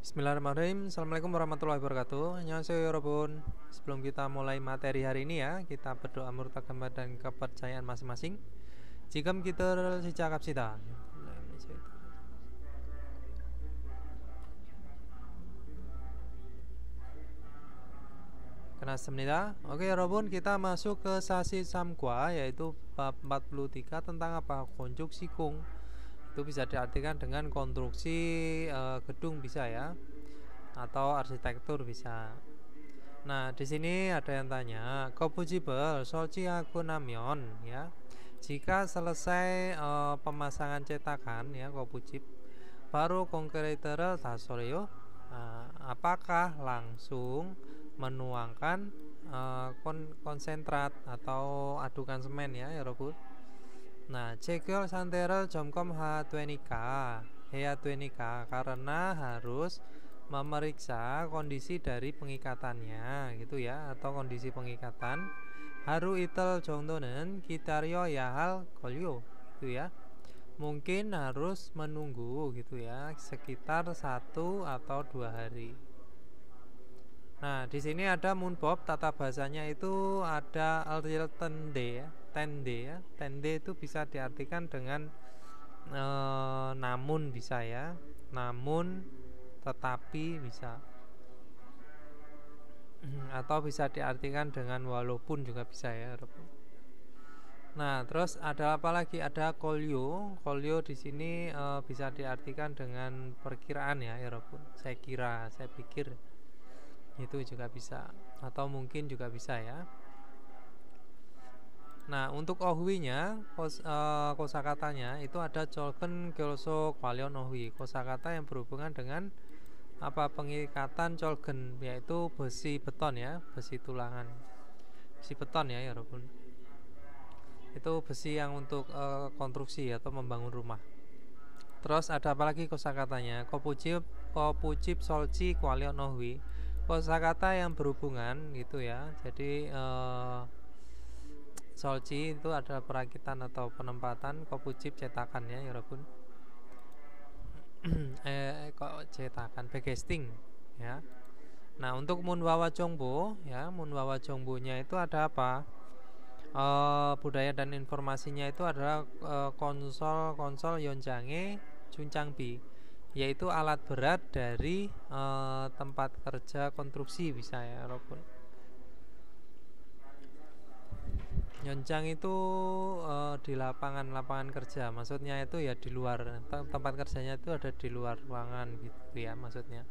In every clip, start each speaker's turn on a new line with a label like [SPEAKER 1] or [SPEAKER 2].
[SPEAKER 1] Bismillahirrahmanirrahim. Assalamualaikum warahmatullahi wabarakatuh. Annyeonghaseyo yorobun. Sebelum kita mulai materi hari ini ya, kita berdoa menurut agama dan kepercayaan masing-masing. Jikam kita sicakapsita. Kenassemnida. Oke yorobun, kita masuk ke sasi samgwa, yaitu bab 43 tentang apa? Konstruksi kung. Itu bisa diartikan dengan konstruksi gedung bisa ya, atau arsitektur bisa. Nah, di sini ada yang tanya, kopujibel solci aku namion ya. Jika selesai pemasangan cetakan ya kopujib, baru konkreter tasoreo. Apakah langsung menuangkan konsentrat atau adukan semen ya, Robot? Nah, cekil santerel jomkom H20K H20K karena harus memeriksa kondisi dari pengikatannya gitu ya, atau kondisi pengikatan haru itel jongdonen kitario yahal kolyo gitu ya. Mungkin harus menunggu gitu ya, sekitar 1 atau 2 hari. Nah, di sini ada munbob, tata bahasanya itu ada altil tende ya, tende ya. Tende itu bisa diartikan dengan namun bisa ya, namun tetapi bisa, atau bisa diartikan dengan walaupun juga bisa ya. Nah, terus ada apa lagi? Ada kolyo. Kolyo di sini bisa diartikan dengan perkiraan ya, Saya kira, saya pikir. Itu juga bisa, atau mungkin juga bisa ya. Nah, untuk ohwinya kosakatanya itu ada colken kelso kwalion ohwi, kosakata yang berhubungan dengan apa? Pengikatan colgen, yaitu besi beton ya, besi tulangan, besi beton ya Robun. Itu besi yang untuk konstruksi atau membangun rumah. Terus ada apa lagi kosakatanya? Kopujib solci kwalion ohwi, kosakata yang berhubungan gitu ya. Jadi solci itu adalah perakitan atau penempatan, kopujib cetakan ya Yorobun. Kok cetakan packaging ya. Nah, untuk munwawa jongbo ya, munwawa jongbonya itu ada apa? Budaya dan informasinya itu adalah konsol yonjange juncangbi, yaitu alat berat dari tempat kerja konstruksi bisa ya Robun. Yoncang itu di lapangan kerja, maksudnya itu ya di luar, tempat kerjanya itu ada di luar ruangan gitu ya maksudnya.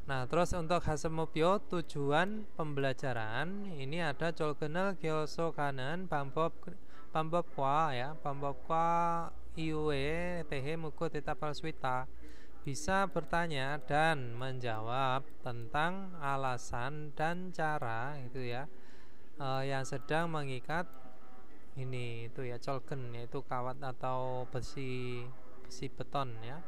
[SPEAKER 1] Nah, terus untuk hasemopyo tujuan pembelajaran ini ada colgenel gyoso kanan bambob kwa ya, bambob kwa iue tehe muko tetapal swita, bisa bertanya dan menjawab tentang alasan dan cara itu ya, yang sedang mengikat ini itu ya colgen, yaitu kawat atau besi beton ya.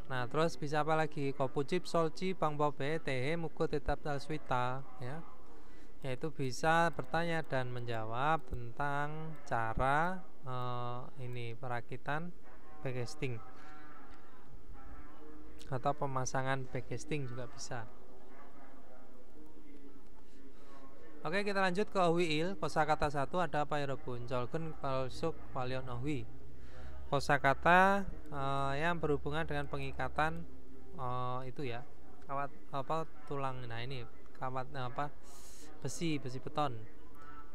[SPEAKER 1] Nah, terus bisa apa lagi? Kopujib solci pangbobe tehe muko tetap swita ya, yaitu bisa bertanya dan menjawab tentang cara ini perakitan backcasting atau pemasangan backcasting juga bisa. Oke, kita lanjut ke ohwiil. Kosakata 1 ada apa ya Robun? Colgen palsuk palion ohwi. Kosakata yang berhubungan dengan pengikatan itu ya, kawat apa tulang. Nah, ini kawat apa? Besi beton.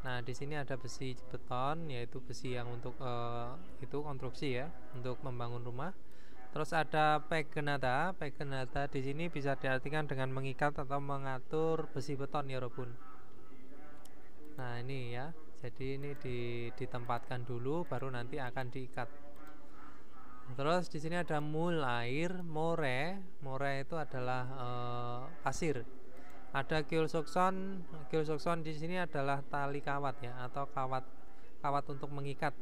[SPEAKER 1] Nah, di sini ada besi beton, yaitu besi yang untuk itu konstruksi ya, untuk membangun rumah. Terus ada pegenada. Pegenada di sini bisa diartikan dengan mengikat atau mengatur besi beton ya Robun. Nah, ini ya. Jadi ini ditempatkan dulu baru nanti akan diikat. Terus di sini ada mul air, more itu adalah pasir. Ada kilsokson di sini adalah tali kawat ya, atau kawat untuk mengikat.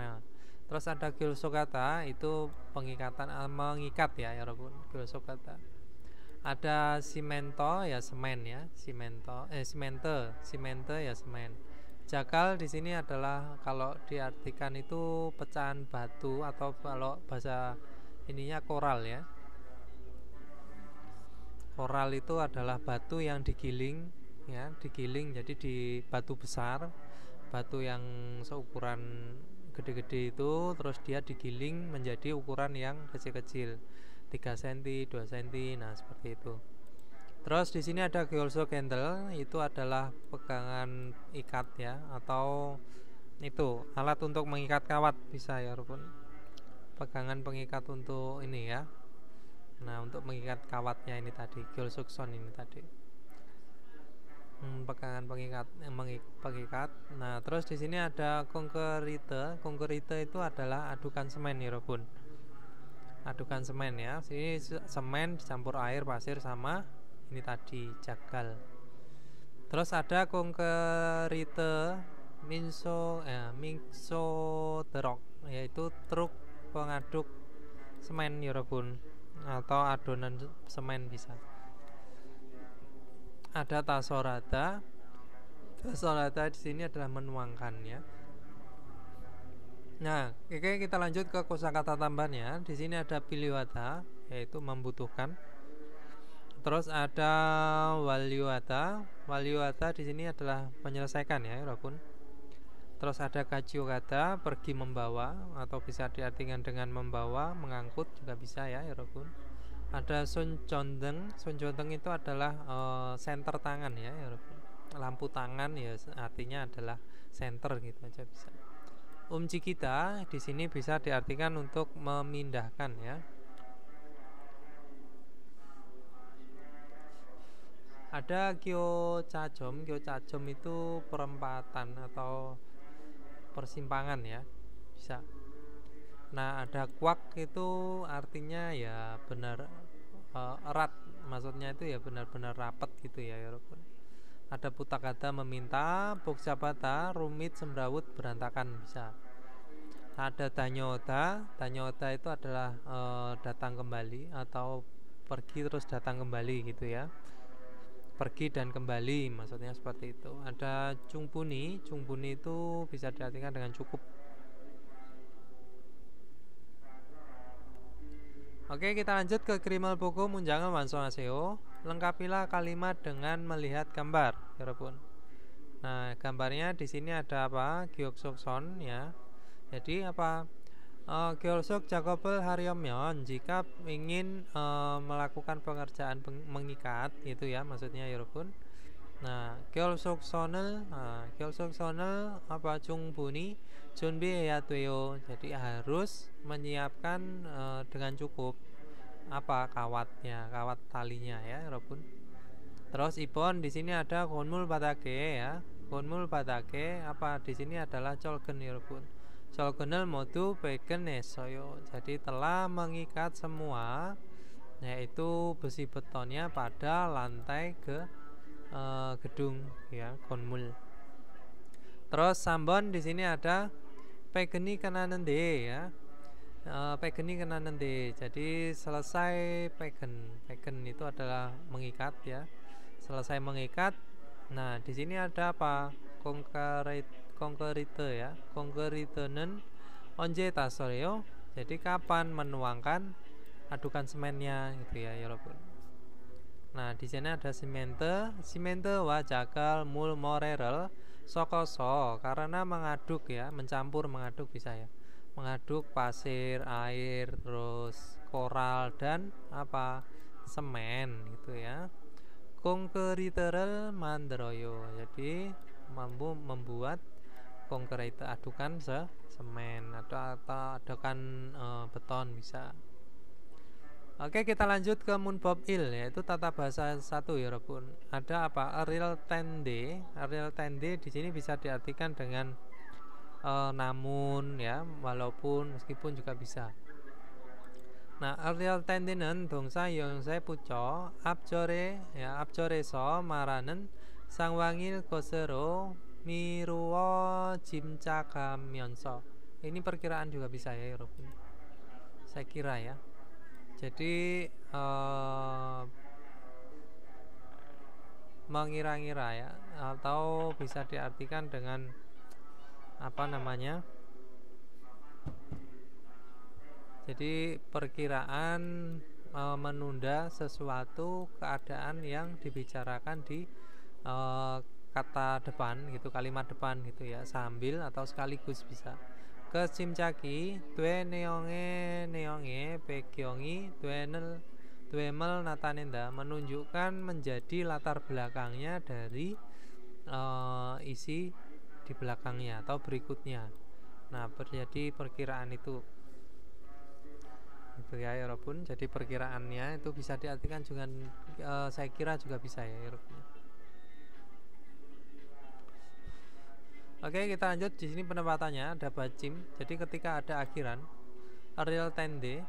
[SPEAKER 1] Nah, terus ada kilsokata, itu pengikatan mengikat ya Robun, kilsokata. Ada simento ya semen ya, simente ya semen. Jakal di sini adalah kalau diartikan itu pecahan batu, atau kalau bahasa ininya koral ya. Koral itu adalah batu yang digiling ya, digiling jadi di batu besar, batu yang seukuran gede-gede itu, terus dia digiling menjadi ukuran yang kecil-kecil, 3 cm, 2 cm, nah seperti itu. Terus di sini ada geolso candle, itu adalah pegangan ikat ya, atau itu alat untuk mengikat kawat bisa ya rupun. Pegangan pengikat untuk ini ya. Nah, untuk mengikat kawatnya ini tadi, geolsokson ini tadi. Pegangan pengikat pengikat. Nah, terus di sini ada konkerite. Konkerite itu adalah adukan semen ya rupun. Adukan semen ya. Sini semen dicampur air, pasir sama ini tadi jagal. Terus ada konkerite mixoderok, yaitu truk pengaduk semen ya rupun, atau adonan semen bisa. Ada tasorada. Tasorada di sini adalah menuangkan ya. Nah, oke, kita lanjut ke kosakata tambahannya. Di sini ada piliwata, yaitu membutuhkan. Terus ada waliwata. Waliwata di sini adalah menyelesaikan ya, Robun. Terus ada kajiokata, pergi membawa, atau bisa diartikan dengan membawa, mengangkut juga bisa ya, Robun. Ada sunjondeng. Sunjondeng itu adalah senter tangan ya, Robun. Lampu tangan ya, artinya adalah senter gitu aja bisa. Cikita di sini bisa diartikan untuk memindahkan ya. Ada Gyo Cajom itu perempatan atau persimpangan ya, bisa. Nah, ada kuak itu artinya ya benar erat, maksudnya itu ya benar-benar rapat gitu ya. Ada putakata meminta, boksabata rumit semrawut berantakan bisa. Ada danyota itu adalah datang kembali atau pergi terus datang kembali gitu ya. Pergi dan kembali maksudnya seperti itu. Ada cungpuni itu bisa diartikan dengan cukup. Oke, kita lanjut ke krimal buku munjangan wansongaseo. Lengkapilah kalimat dengan melihat gambar, ya pun. Nah, gambarnya di sini ada apa? Gyeoksokson ya. Jadi apa? Gyeolsok Jakobel Haryomyeon jika ingin melakukan pekerjaan mengikat itu ya maksudnya ya Robun. Nah, Gyeolsok sonel apa Jungbuni Junbi Eyatweo. Jadi harus menyiapkan dengan cukup apa kawatnya, kawat talinya ya Robun. Terus Ibon di sini ada Gonmul Batake ya. Gonmul Batake apa di sini adalah Cholgen ya Robun. Solgenel modu pegen nesoyo. Jadi telah mengikat semua yaitu besi betonnya pada lantai ke gedung ya konmul. Terus Sambon di sini ada pegeni kenanende ya. Pegeni kenanende. Jadi selesai pegen itu adalah mengikat ya. Selesai mengikat. Nah, di sini ada apa? Konkerite ya. Konkeritenen onje tasoreo. Jadi kapan menuangkan adukan semennya gitu ya, walaupun. Nah, di sini ada simente wa jagal mul morerel sokoso karena mengaduk ya, mencampur mengaduk bisa ya. Mengaduk pasir, air, terus koral dan apa? Semen gitu ya. Konkeriterel mandroyo. Jadi mampu membuat konkret adukan semen atau adukan beton bisa. Oke, kita lanjut ke Munbob Il yaitu tata bahasa 1 ya Robun. Ada apa? Real tende di sini bisa diartikan dengan namun ya, walaupun, meskipun juga bisa. Nah, real tendenen dongsa yang saya puco abjore so maranen sangwangil kosero miruwo jimcakamyonso. Ini perkiraan juga bisa ya Robun. Saya kira ya. Jadi mengira-ngira ya, atau bisa diartikan dengan apa namanya? Jadi perkiraan menunda sesuatu keadaan yang dibicarakan di kata depan gitu, kalimat depan gitu ya, sambil atau sekaligus bisa. Kesimcaki tue neonge pekyongi tuemel natanenda menunjukkan menjadi latar belakangnya dari isi di belakangnya atau berikutnya. Nah, terjadi perkiraan itu ya Yorobun. Jadi perkiraannya itu bisa diartikan juga saya kira juga bisa ya Yorobun. Oke, kita lanjut. Di sini penempatannya ada bacim. Jadi ketika ada akhiran real tende,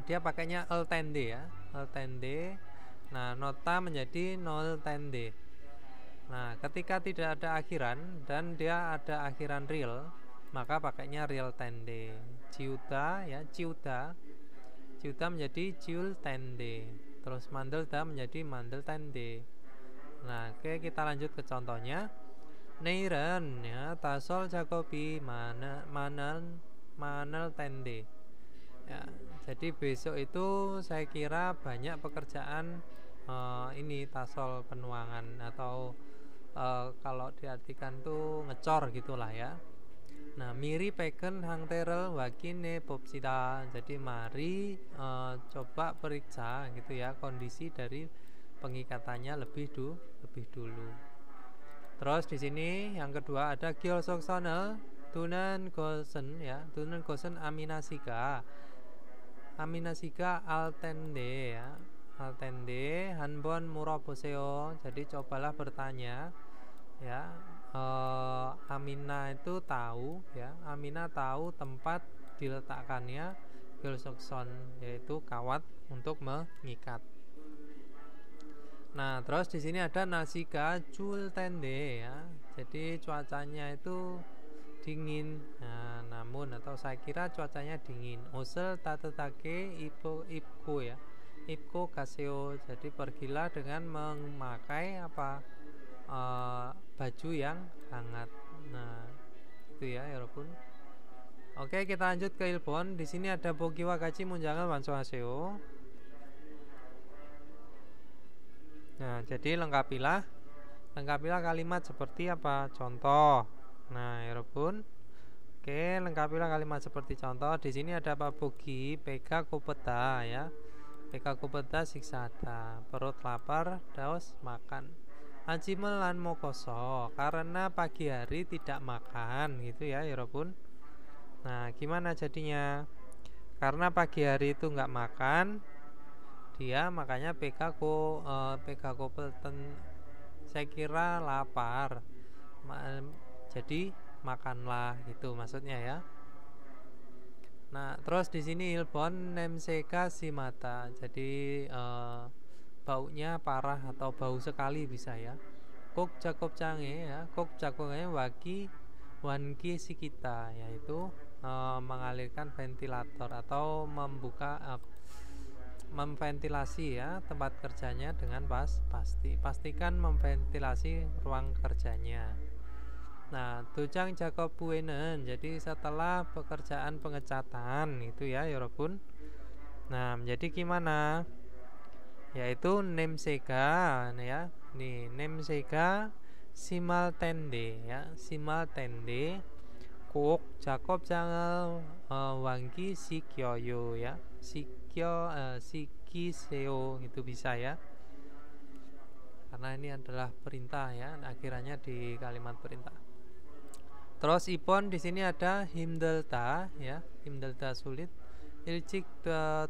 [SPEAKER 1] dia pakainya el tende ya, el tende. Nah, nota menjadi nol tende. Nah, ketika tidak ada akhiran dan dia ada akhiran real, maka pakainya real tende. Ciuta ya, ciuta. Ciuta menjadi ciul tende. Terus mandelda menjadi mandel tende. Nah, oke, kita lanjut ke contohnya. Neiren ya, tasol jakobi manel tende. Ya, jadi besok itu saya kira banyak pekerjaan ini tasol penuangan atau kalau diartikan tuh ngecor gitulah ya. Nah, miri peken hang terel wakine popsida. Jadi mari coba periksa gitu ya kondisi dari pengikatannya lebih dulu. Terus di sini yang kedua ada Gyeolsoksonel Tunan Gosen ya, Tunan Gosen Aminasika. Aminasika altende ya. Altende hanbon muraboseo. Jadi cobalah bertanya ya. Amina itu tahu ya. Amina tahu tempat diletakkannya Gyeolsokson, yaitu kawat untuk mengikat. Nah, terus di sini ada nasika jul tende ya. Jadi cuacanya itu dingin. Nah, namun atau saya kira cuacanya dingin. Osel tatetake ipko ya. Ipko kaseo. Jadi pergilah dengan memakai apa? Baju yang hangat. Nah, itu ya, Yorobun. Oke, kita lanjut ke Ilbon. Di sini ada bogiwa kachi munjangan wansohaseo. Nah, jadi lengkapilah kalimat seperti apa? Contoh. Nah, Yorobun. Oke, lengkapilah kalimat seperti contoh. Di sini ada Pak Bogi, pega kopeta ya. Pega kopeta siksata. Perut lapar, daos makan. Ajimelan mokoso, karena pagi hari tidak makan gitu ya, Yorobun. Nah, gimana jadinya? Karena pagi hari itu nggak makan, dia makanya PK Kopelten saya kira lapar, jadi makanlah gitu maksudnya ya. Nah, terus di sini Ilbon nemseka simata, jadi baunya parah atau bau sekali bisa ya. Kok Jakob cange ya, kok Jakobnya wanki si kita, yaitu mengalirkan ventilator atau memventilasi ya tempat kerjanya dengan pastikan memventilasi ruang kerjanya. Nah, Dojang Jakob Buenen, jadi setelah pekerjaan pengecatan itu ya Yorobun. Nah, menjadi gimana? Yaitu nemseka ya. Nih, nemseka simal tende ya, simal tende kok Jakob jangan wangki sikyoyo ya. Sikiseo itu bisa ya, karena ini adalah perintah ya, akhirannya di kalimat perintah. Terus ipon di sini ada himdelta ya, himdelta sulit. Ilcik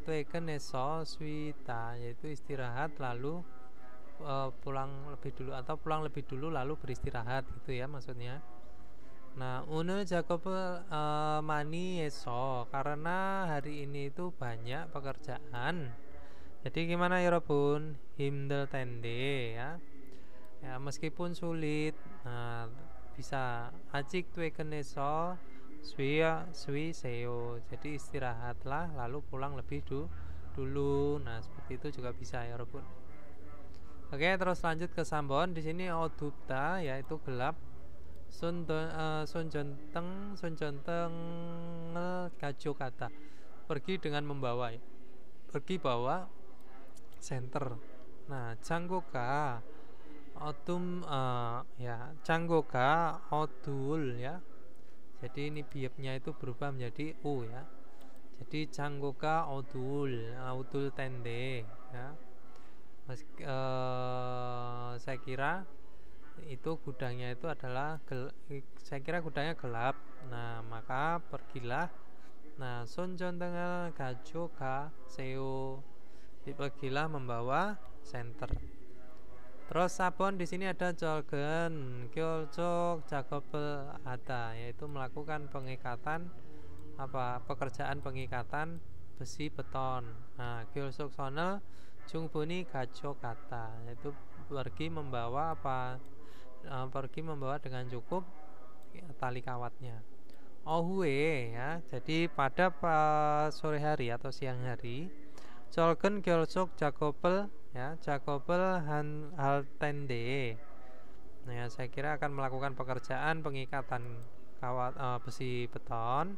[SPEAKER 1] tueken eso suita, yaitu istirahat lalu pulang lebih dulu atau pulang lebih dulu lalu beristirahat gitu ya maksudnya. Nah, Unu Jakob mani eso, karena hari ini itu banyak pekerjaan. Jadi gimana ya Robun? Himdel tende ya. Ya meskipun sulit, nah bisa ajik tueken eso sui seo. Jadi istirahatlah lalu pulang lebih dulu. Nah, seperti itu juga bisa ya Robun. Oke, terus lanjut ke Sambon. Di sini odupta yaitu gelap. Sun jonteng gajo kata, pergi dengan membawa ya. pergi bawa center. Nah, janggoka odum ya, janggoka odul ya. Jadi ini biepnya itu berubah menjadi u ya. Jadi janggoka odul, odul tende ya. Saya kira itu gudangnya itu adalah saya kira gudangnya gelap. Nah, maka pergilah. Nah, sonjon tengah gajo ka seo, pergilah membawa senter. Terus sabon di sini ada jolgen, kyolcok, jakobel ada, yaitu melakukan pengikatan pekerjaan pengikatan besi beton. Nah, kyolcok sonel jungbuni gajo kata, yaitu pergi membawa pergi membawa dengan cukup tali kawatnya. Ohue ya, jadi pada sore hari atau siang hari, jolgen kyolcok jakobel ya, jakobel hal tende. Nah, ya, saya kira akan melakukan pekerjaan pengikatan kawat besi beton.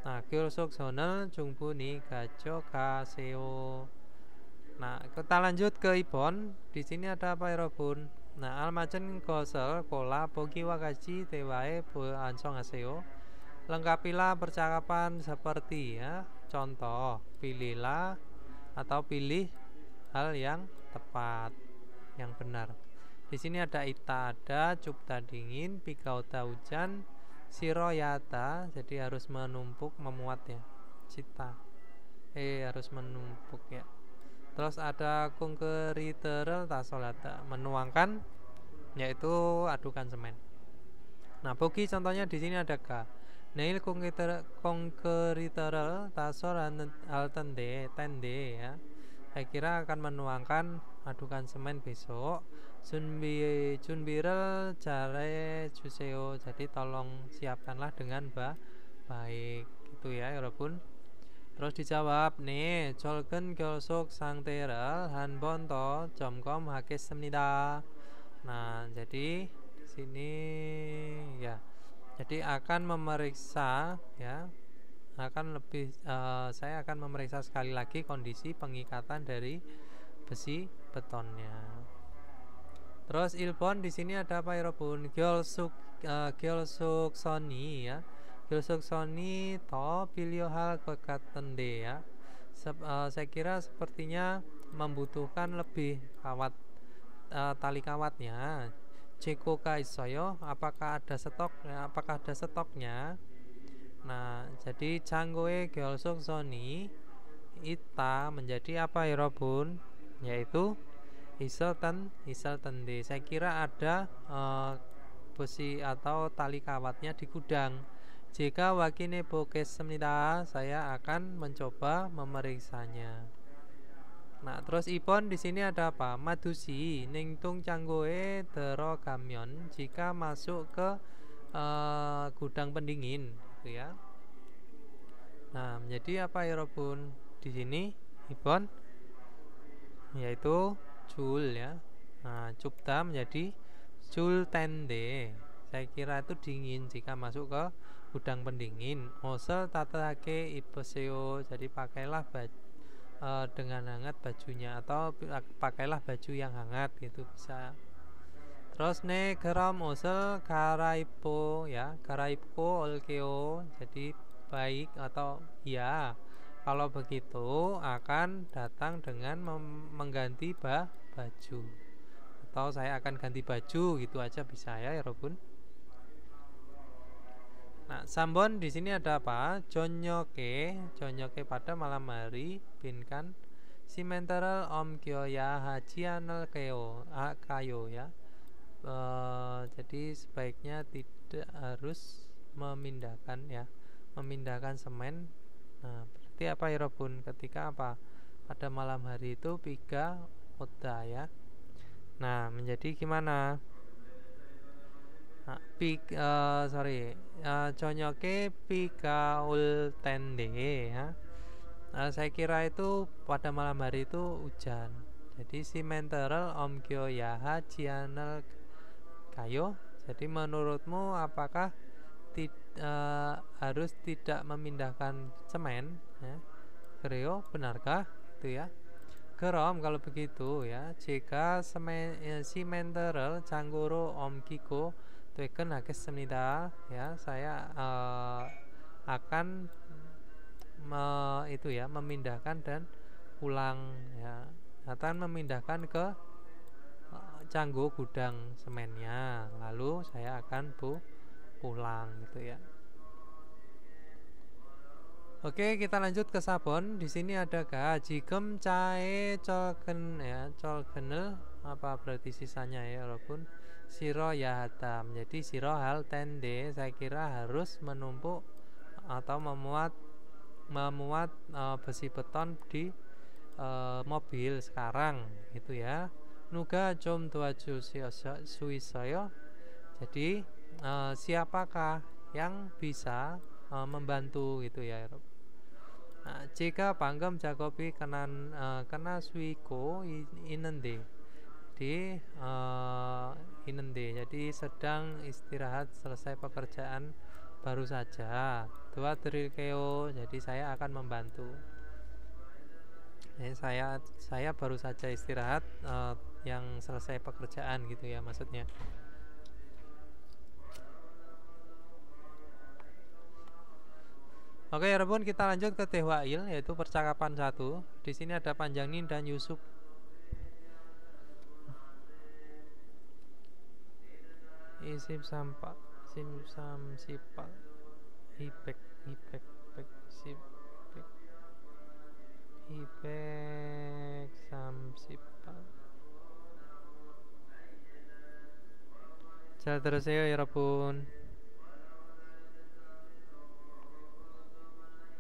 [SPEAKER 1] Nah, kyolcok sonel jungbuni gajo kaseo. Nah, kita lanjut ke ibon. Di sini ada apa ya, Robun? Nah, almajen gosel kola bogi wakaji tewae bo ansong aseo. Lengkapilah percakapan seperti ya. Contoh, pilihlah atau pilih hal yang tepat, yang benar. Di sini ada ita ada, cupta dingin, pikauta hujan, siroyata, jadi harus menumpuk memuat ya. Cita. Harus menumpuk ya. Terus ada kungkeriterel tasolata, menuangkan, yaitu adukan semen. Nah, bogi contohnya di sini ada ka. Nail kungkeriterel tasol hal tende ya. Saya kira akan menuangkan adukan semen besok. Junbirel jare juseo, jadi tolong siapkanlah dengan baik gitu ya, walaupun. Terus dijawab nih, jolgen gyosok sangterel hanbon to 점검 하겠습니다. Nah, jadi di sini ya. Jadi akan memeriksa ya. Saya akan memeriksa sekali lagi kondisi pengikatan dari besi betonnya. Terus ilbon di sini ada apa ya, Robun? Gyosok soni ya. Gyosok soni to pilio hal kekatende ya. Saya kira sepertinya membutuhkan lebih kawat, tali kawatnya. Ceko kaisoyo, apakah ada stoknya? Nah, jadi janggoe gyosok soni ita menjadi apa ya, Robun? Yaitu isel tende. Saya kira ada besi atau tali kawatnya di gudang. Jika wakine bokesmida, saya akan mencoba memeriksanya. Nah, terus ipon di sini ada apa? Madusi ningtung canggoe dero kamyon jika masuk ke gudang pendingin, gitu ya. Nah, menjadi apa ya, Robun? Di sini ipon yaitu jul ya. Nah, cupta menjadi jul tende. Saya kira itu dingin jika masuk ke gudang pendingin. Osel tatake ipeseo, jadi pakailah dengan hangat bajunya, atau pakailah baju yang hangat gitu bisa. Terus ne geram osel karaipo ya, karaipo olkeo, jadi baik atau ya. Kalau begitu akan datang dengan mengganti baju, atau saya akan ganti baju gitu aja bisa ya, Robun. Nah, sambon di sini ada apa? Jonyoke pada malam hari, pinkan simenteral om kyo ya hajianel kayo ya. Jadi sebaiknya tidak harus memindahkan semen. Nah, berarti apa ya, Robun? Ketika apa? Pada malam hari itu piga oda ya. Nah, menjadi gimana? Conyoke pikaul tende ya. Saya kira itu pada malam hari itu hujan. Jadi simenteral omkyo yaha jianel kayo. Jadi menurutmu apakah harus tidak memindahkan semen ya? Kreo, benarkah? gitu ya. Krom kalau begitu ya, jika simenterel 장고로 옮기고 퇴근하겠습니다. Ya, saya akan itu ya, memindahkan dan pulang ya, akan memindahkan ke Canggu gudang semennya, lalu saya akan pulang gitu ya. Oke, kita lanjut ke sabon. Di sini ada ga 지금 차에 철근 ya, 철근을 apa berarti sisanya ya, walaupun 싫어야 하다 menjadi siro hal tende. Saya kira harus menumpuk atau memuat besi beton di mobil sekarang gitu ya. 누가 좀 도와주실 수 있어요? Jadi siapakah yang bisa membantu gitu ya. Nah, jika 방금 작업이 kena suiko 있는데 di 있는데 jadi sedang istirahat selesai pekerjaan baru saja. 도와드릴게요. Jadi saya akan membantu. Saya baru saja istirahat yang selesai pekerjaan gitu ya maksudnya. Oke, 여러분, kita lanjut ke Tehwail, yaitu percakapan 1. Di sini ada Panjangnin dan Yusuf. Isip sampak, sim sam sipak, hipek sip hipek sam sipak. 잘 들으세요, 여러분.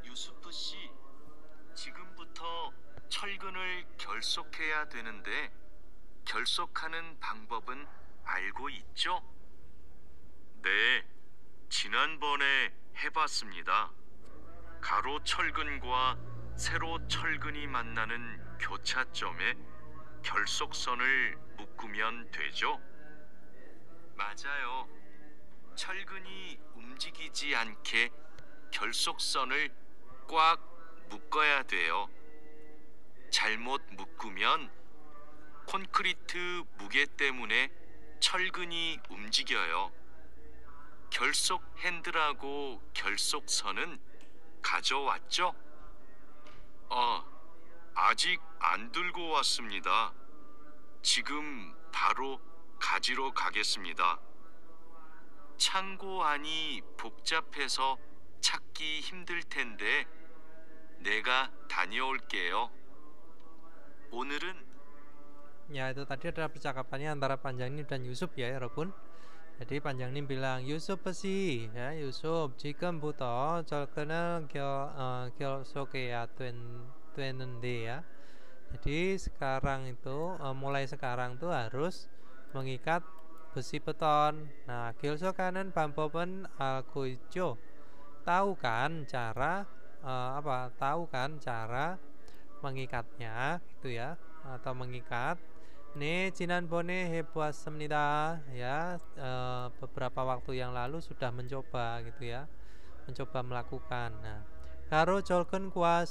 [SPEAKER 2] 유수프 씨, 지금부터 철근을 결속해야 되는데 결속하는 방법은 알고 있죠? 네, 지난번에 해봤습니다. 가로 철근과 세로 철근이 만나는 교차점에 결속선을 묶으면 되죠? 맞아요. 철근이 움직이지 않게 결속선을 꽉 묶어야 돼요. 잘못 묶으면 콘크리트 무게 때문에 철근이 움직여요. 결속 핸들하고 결속선은 가져왔죠? 아직 안 들고 왔습니다. 지금 바로 가지러 가겠습니다. 창고 안이 복잡해서 찾기 힘들 텐데 내가 다녀올게요. 오늘은
[SPEAKER 1] Ya, itu tadi adalah percakapannya antara Panjangnim dan Yusuf ya, 여러분. Jadi Panjangnim bilang, Yusuf besi ya, Yusuf 지금부터 철근을 결속해야 되는데 ya. Jadi sekarang itu mulai sekarang tuh harus mengikat besi beton. Nah, 결속하는 방법은 알고 있죠? Tahu kan cara tahu kan cara mengikatnya gitu ya, atau mengikat. Nih, 지난번에 해보았습니다 ya, beberapa waktu yang lalu sudah mencoba gitu ya, mencoba melakukan. Nah, 가로 철근과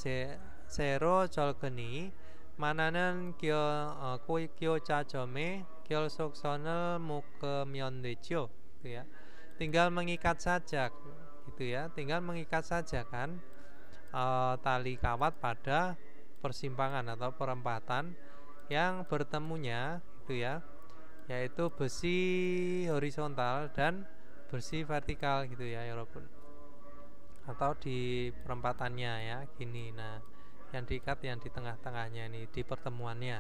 [SPEAKER 1] 세로 철근이 만나는 교차점에 결속선을 묶으면 되죠 gitu ya. Tinggal mengikat saja gitu ya, tinggal mengikat saja kan tali kawat pada persimpangan atau perempatan yang bertemunya gitu ya, yaitu besi horizontal dan besi vertikal gitu ya, walaupun atau di perempatannya ya gini. Nah, yang diikat yang di tengah-tengahnya ini di pertemuannya.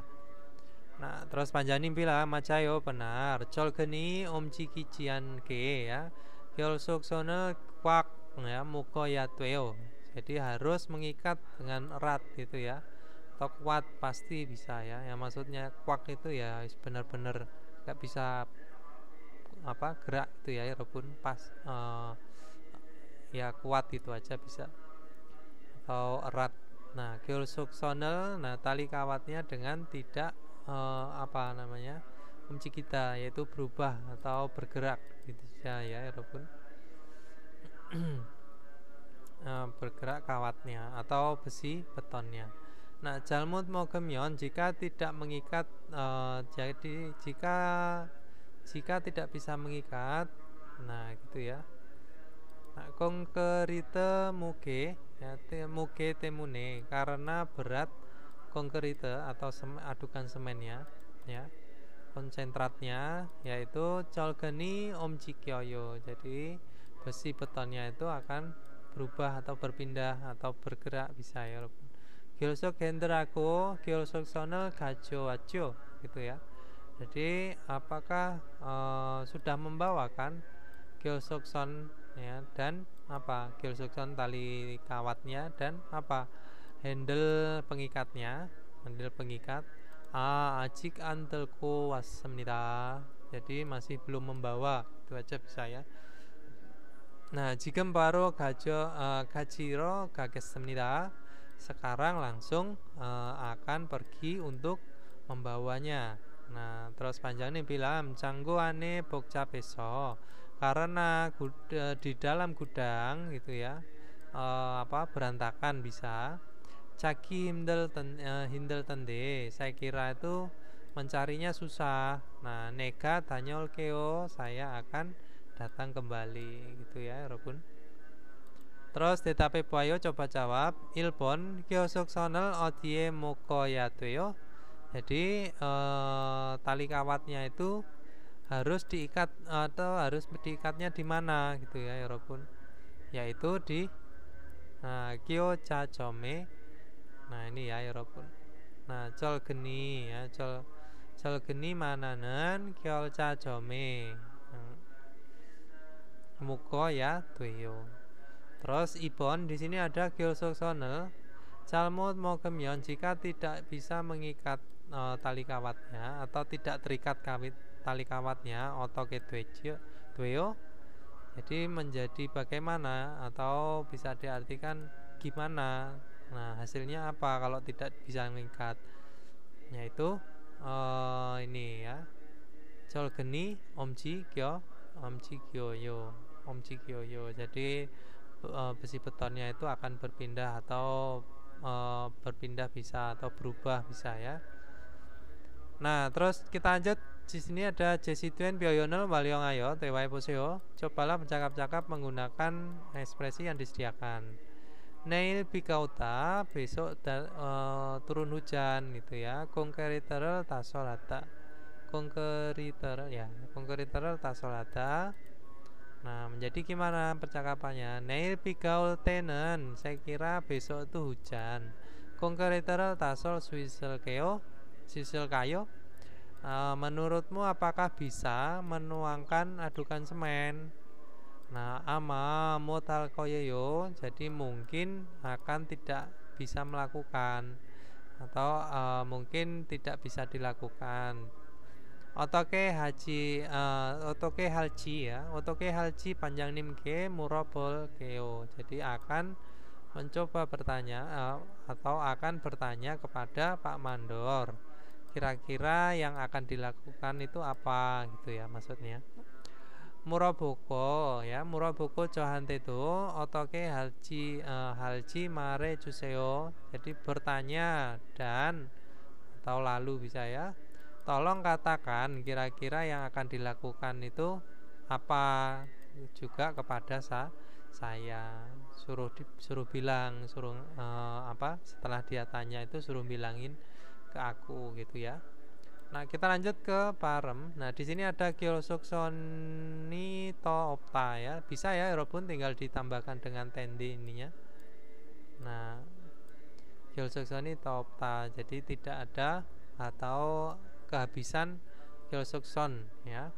[SPEAKER 1] Nah, terus Panjangnim bilang, 맞아요, benar. 철근이 움직이지 않게 ya, 결속선을 꽉 ya, 묶어야 돼요. Jadi harus mengikat dengan erat gitu ya, atau kuat pasti bisa ya. Yang maksudnya kuat itu ya benar-benar nggak bisa gerak itu ya, walaupun pas ya kuat itu aja bisa, atau erat. Nah, 결속선을, nah tali kawatnya dengan tidak 움직이다, yaitu berubah atau bergerak gitu ya, walaupun bergerak kawatnya atau besi betonnya. Nah, jalmut mogemion jika tidak mengikat, jadi jika tidak bisa mengikat, nah gitu ya. Nah, konkrite muge ya, muge temune karena berat konkrite atau adukan semennya ya, konsentratnya yaitu colgeni omjikyoyo. Jadi besi betonnya itu akan berubah atau berpindah atau bergerak bisa ya. Gyosok genderaku, gyosok sonel gajo wajo gitu ya. Jadi apakah sudah membawakan gyosok son ya, dan apa gyosok son tali kawatnya dan apa handle pengikatnya, handle pengikat. Ajik antelku wassemnida. Jadi masih belum membawa, itu aja bisa ya. Nah, jika baru gajiro gagessemnida, sekarang langsung akan pergi untuk membawanya. Nah, terus panjangnya bilang cangguane bokcapeso, karena di dalam gudang gitu ya, berantakan bisa. Caki hindel tende, saya kira itu mencarinya susah. Nah, nega tanyol keo, saya akan datang kembali gitu ya, Robun. Terus tetapi Puayo coba jawab Ilpon kiosok sonel odie mokoyatuyo. Jadi tali kawatnya itu harus diikat atau harus diikatnya di mana gitu ya, Robun. Yaitu di kyo cacome. Nah ini ya, Robun. Nah col geni ya, col geni mananen kyo cacome. Muko ya tuyo. Terus ibon di sini ada gyosok sonel calmut mogemion jika tidak bisa mengikat tali kawatnya atau tidak terikat tali kawatnya otoke tuyo. Jadi menjadi bagaimana atau bisa diartikan gimana. Nah hasilnya apa kalau tidak bisa mengikat, yaitu ini ya, colgeni omji kyoyo. Jadi besi betonnya itu akan berpindah atau berpindah bisa atau berubah bisa ya. Nah, terus kita lanjut. Di sini ada Jesituen Bioyonel Waliong Ayo Tewai Poseo. Cobalah bercakap-cakap menggunakan ekspresi yang disediakan. Neil Bikauta, besok turun hujan gitu ya. Konkeriterel tasolata. Konkeriterel tasolata. Nah, menjadi gimana percakapannya? Neil Pigaul Tenen, saya kira besok itu hujan. Konkeriterel tasol Swisil kayo. Menurutmu apakah bisa menuangkan adukan semen? Nah, ama motal koyeyo, jadi mungkin akan tidak bisa melakukan atau mungkin tidak bisa dilakukan. Otoke halji panjang nimke murabol keo. Jadi akan mencoba bertanya atau akan bertanya kepada Pak Mandor. Kira-kira yang akan dilakukan itu apa gitu ya maksudnya. Muraboko johante itu otoke halji mare juseo. Jadi bertanya dan atau lalu bisa ya. Tolong katakan kira-kira yang akan dilakukan itu apa juga kepada saya. Suruh bilang, setelah dia tanya itu suruh bilangin ke aku gitu ya. Nah, kita lanjut ke parem. Nah, di sini ada gyosok soni to opta ya. Bisa ya, Robun tinggal ditambahkan dengan tendi ininya. Nah, gyosok soni to opta. Jadi tidak ada atau kehabisan gyosok son ya.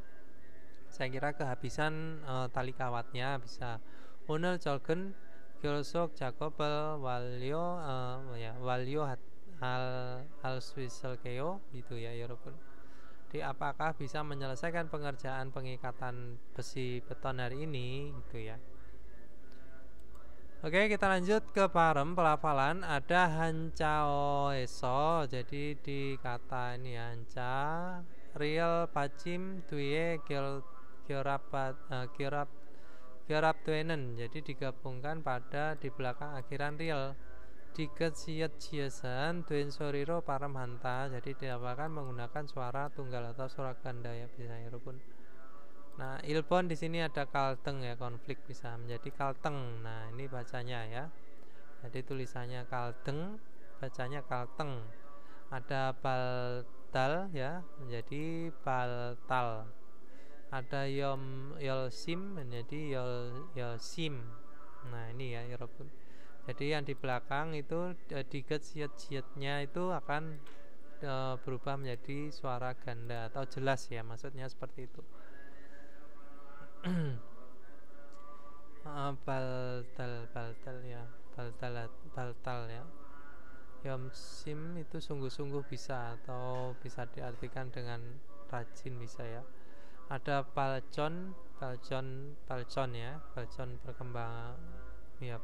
[SPEAKER 1] Saya kira kehabisan tali kawatnya bisa. Unel colgen gyosok jakobel walio al swisel keo gitu ya, Robun. Jadi apakah bisa menyelesaikan pengerjaan pengikatan besi beton hari ini gitu ya. Oke, kita lanjut ke parem pelafalan. Ada hancao eso. Jadi di kata ini hanca real pacim tuye georap tuenen. Jadi digabungkan pada di belakang akhiran real diket siat jiasan duen soriro paramhanta. Jadi diapakan menggunakan suara tunggal atau suara ganda ya biasanya pun. Nah, ilpon di sini ada kalteng ya, konflik bisa menjadi kalteng. Nah, ini bacanya ya. Jadi tulisannya kalteng, bacanya kalteng. Ada baltal ya, menjadi baltal. Ada yolsim menjadi yolsim. Nah, ini ya Robun. Jadi yang di belakang itu diget siat-siatnya itu akan berubah menjadi suara ganda atau jelas ya, maksudnya seperti itu. Baltal ya, baltal ya. Yomsim itu sungguh-sungguh bisa atau bisa diartikan dengan rajin bisa ya. Ada palcon ya, palcon perkembangan ya,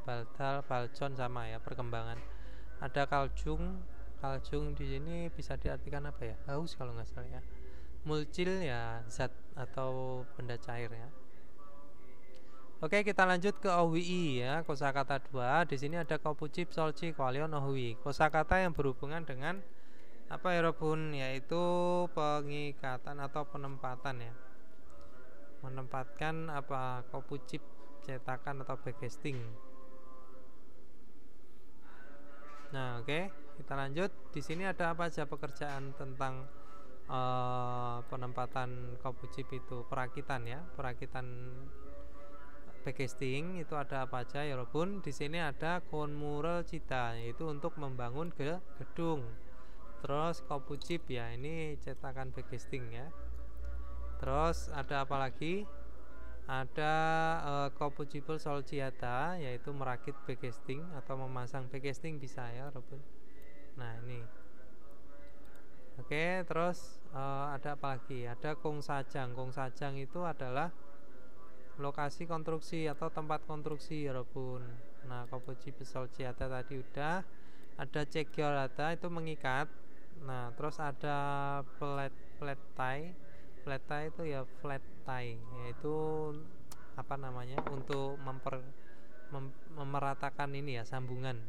[SPEAKER 1] palcon sama ya, perkembangan. Ada kaljung di sini bisa diartikan apa ya? Haus kalau nggak salah ya. Mulcil ya, zat atau benda cair ya. Oke, kita lanjut ke OWI ya, kosakata 2. Di sini ada kopucip, solci, kualion, OWI. Kosakata yang berhubungan dengan apa ya Robun, yaitu pengikatan atau penempatan ya. Menempatkan apa kopucip, cetakan atau backcasting. Nah, oke, kita lanjut. Di sini ada apa aja pekerjaan tentang penempatan kopucip itu, perakitan ya, perakitan backcasting itu ada apa aja ya Robun? Di sini ada konmural cita, yaitu untuk membangun gedung. Terus kopucip ya, ini cetakan backcasting ya. Terus ada apa lagi? Ada kopucipul solciata, yaitu merakit backcasting atau memasang backcasting bisa ya Robun. Nah ini. Oke, terus ada apa lagi? Ada kongsajang. Kongsajang itu adalah lokasi konstruksi atau tempat konstruksi ya Robun. Nah, kopucipul solciata tadi udah. Ada cegiolata itu mengikat. Nah, terus ada flat tie. Flat tie itu ya flat tie, yaitu apa namanya, untuk memeratakan ini ya, sambungan.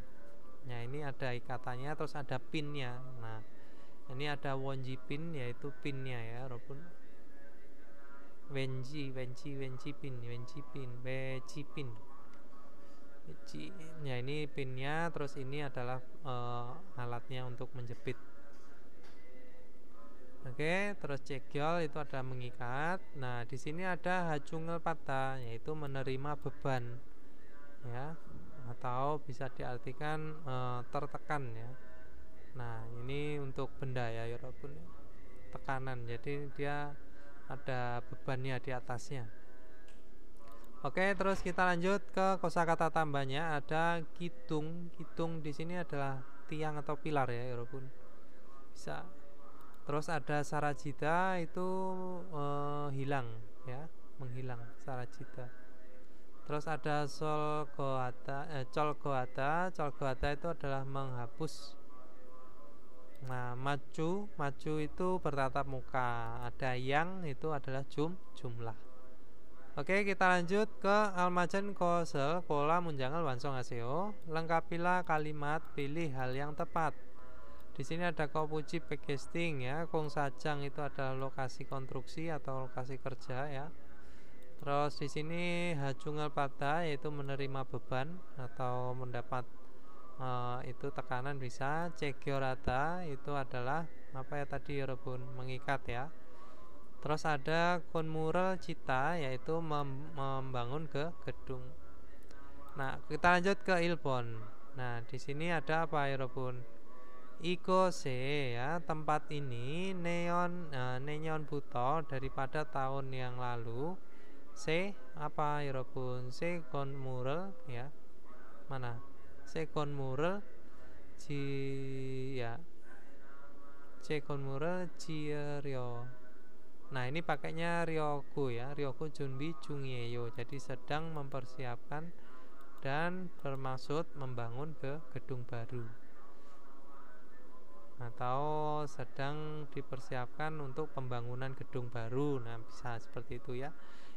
[SPEAKER 1] Nah, ini ada ikatannya, terus ada pinnya. Nah, ini ada wonji pin, yaitu pinnya ya Robun. Wenji pin. Ya, ini pinnya, terus ini adalah alatnya untuk menjepit. Oke, terus cegiol itu ada mengikat. Nah, di sini ada hacungel pata, yaitu menerima beban ya, atau bisa diartikan tertekan ya. Nah, ini untuk benda ya Robun, tekanan, jadi dia ada bebannya di atasnya. Oke, terus kita lanjut ke kosakata tambahnya. Ada kitung. Kitung di sini adalah tiang atau pilar ya Robun, bisa. Terus ada sarajita, itu hilang ya, menghilang, sarajita. Terus ada colgoata itu adalah menghapus. Nah, macu itu bertatap muka. Ada yang itu adalah jumlah. Oke, kita lanjut ke almajan kosel pola munjangal wansong aseo. Lengkapilah kalimat, pilih hal yang tepat. Di sini ada kopucip backcasting ya. Kongsajang itu adalah lokasi konstruksi atau lokasi kerja ya. Terus di sini hacungal pada, yaitu menerima beban atau mendapat itu tekanan bisa. Cegiorata itu adalah apa ya tadi Robun, mengikat ya. Terus ada konmural cita, yaitu membangun ke gedung. Nah, kita lanjut ke ilpon. Nah, di sini ada apa ya Robun? Ikose ya, tempat ini neon buto daripada tahun yang lalu. Se apa ya Robun? Se konmural ya. Mana? Se konmural ya. Se konmural Ryo. Nah, ini pakainya Ryoku ya. Ryoku Junbi Jungyeyo. Jadi sedang mempersiapkan dan bermaksud membangun ke gedung baru, atau sedang dipersiapkan untuk pembangunan gedung baru. Nah, bisa seperti itu ya.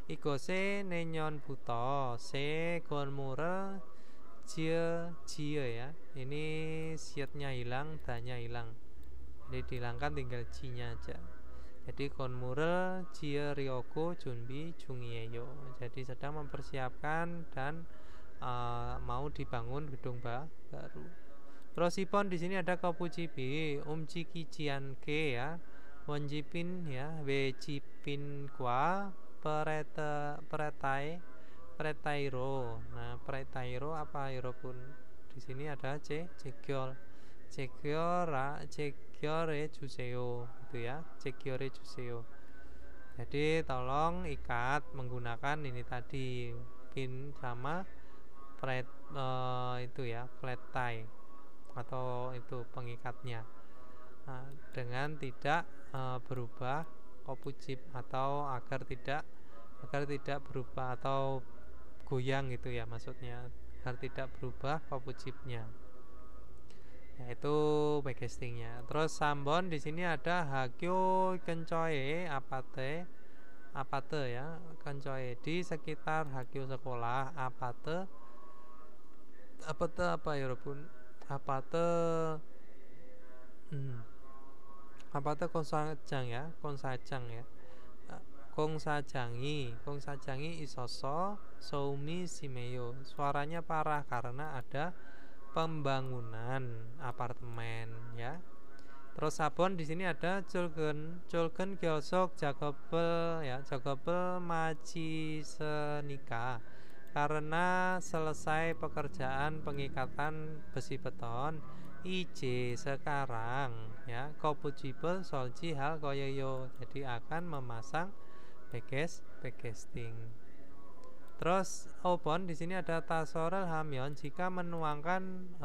[SPEAKER 1] Ikose nenyon buto se gonmure jie ya. Ini siatnya hilang, danya hilang. Jadi dihilangkan tinggal ji-nya aja. Jadi konmurel jie ryoko junbi jungieyo. Jadi sedang mempersiapkan dan mau dibangun gedung baru. Terus ipon di sini ada kopujibi, umjikijianke ya, wonjipin ya, wejipin kwa, pretairo. Nah, pretairo apa iro pun. Di sini ada cekyol. Cekyore juseo itu ya, cekyore juseo. Jadi tolong ikat menggunakan ini tadi pin sama itu ya, flat tie atau itu pengikatnya. Nah, dengan tidak berubah kopujip atau agar tidak berubah atau goyang gitu ya, maksudnya agar tidak berubah kopujipnya. Yaitu backcastingnya. Terus sambon di sini ada hakyo kencoe apate ya, kencoe di sekitar hakyo sekolah apate apa ya pun apate apate konsajang ya, kongsajangi isoso soumi simeyo. Suaranya parah karena ada pembangunan apartemen ya. Terus sabon di sini ada culgen gyosok jagobel ya, jagobel maci senika. Karena selesai pekerjaan pengikatan besi beton, IJ sekarang ya kopujibel solji hal koyoyo. Jadi akan memasang backcasting. Terus obon di sini ada tasorel hamyon jika menuangkan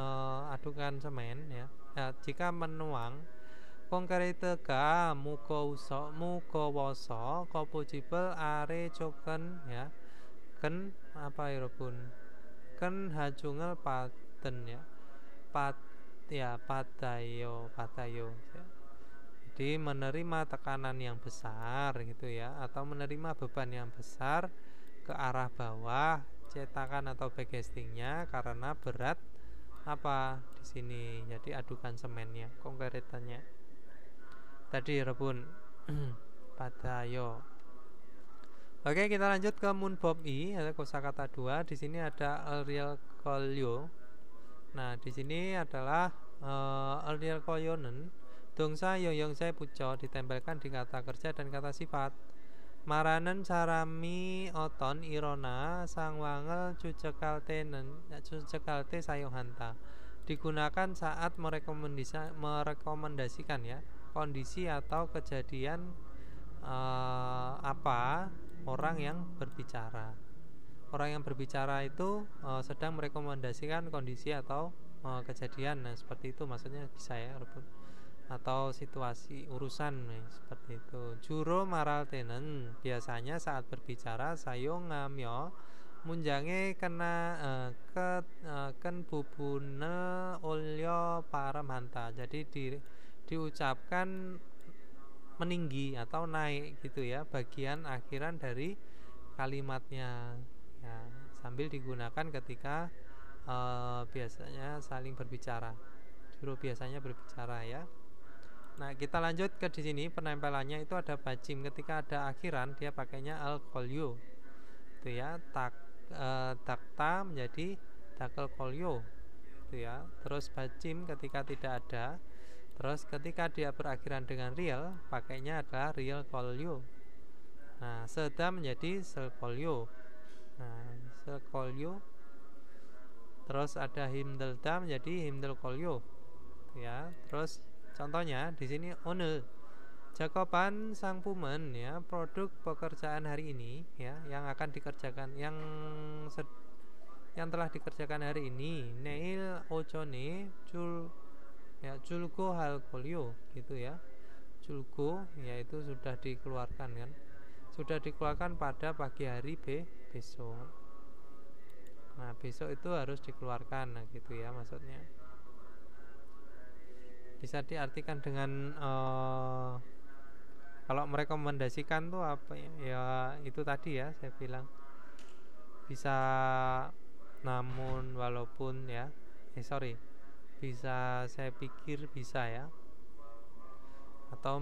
[SPEAKER 1] adukan semen ya. Jika menuang konkretega mukowoso kopujibel are coken ya. Ken apa ya pun ken hajungel paten ya, padayo ya. Jadi menerima tekanan yang besar gitu ya, atau menerima beban yang besar ke arah bawah cetakan atau backcastingnya karena berat apa di sini. Jadi adukan semennya, konkretannya tadi rebun padayo. Oke, kita lanjut ke munbob i, ada kosakata 2. Di sini ada real kolyo. Nah, di sini adalah real kolyonen dongsa yoyongsai puco ditempelkan di kata kerja dan kata sifat. Maranen sarami oton irona sangwangel cucekalte sayonghanta. Digunakan saat merekomendasikan ya kondisi atau kejadian apa orang yang berbicara. Orang yang berbicara itu sedang merekomendasikan kondisi atau kejadian. Nah, seperti itu maksudnya bisa ya, atau situasi urusan seperti itu. Juro maral tenen biasanya saat berbicara sayo ngamyo munjange kena ken bubune olyo paramanta. Jadi diucapkan meninggi atau naik gitu ya, bagian akhiran dari kalimatnya ya, sambil digunakan ketika biasanya saling berbicara. Juru biasanya berbicara ya. Nah, kita lanjut ke di sini penempelannya itu ada bajim, ketika ada akhiran dia pakainya al-kolyo. Itu ya, takta menjadi dakel kolyo. Itu ya. Terus bajim ketika tidak ada. Terus ketika dia berakhiran dengan real, pakainya adalah real kolyo. Nah, seda menjadi sel kolyo. Nah, sel kolyo. Terus ada himdelda menjadi himdel kolyo. Ya, terus contohnya di sini one Jakoban sang pumen ya, produk pekerjaan hari ini ya, yang akan dikerjakan yang telah dikerjakan hari ini. Neil ojone julgo hal kolyo gitu ya. Julgo yaitu sudah dikeluarkan kan. Sudah dikeluarkan pada pagi hari besok. Nah, besok itu harus dikeluarkan, nah gitu ya maksudnya. Bisa diartikan dengan kalau merekomendasikan tuh apa ya, itu tadi ya saya bilang bisa namun walaupun ya sorry, bisa, saya pikir bisa ya, atau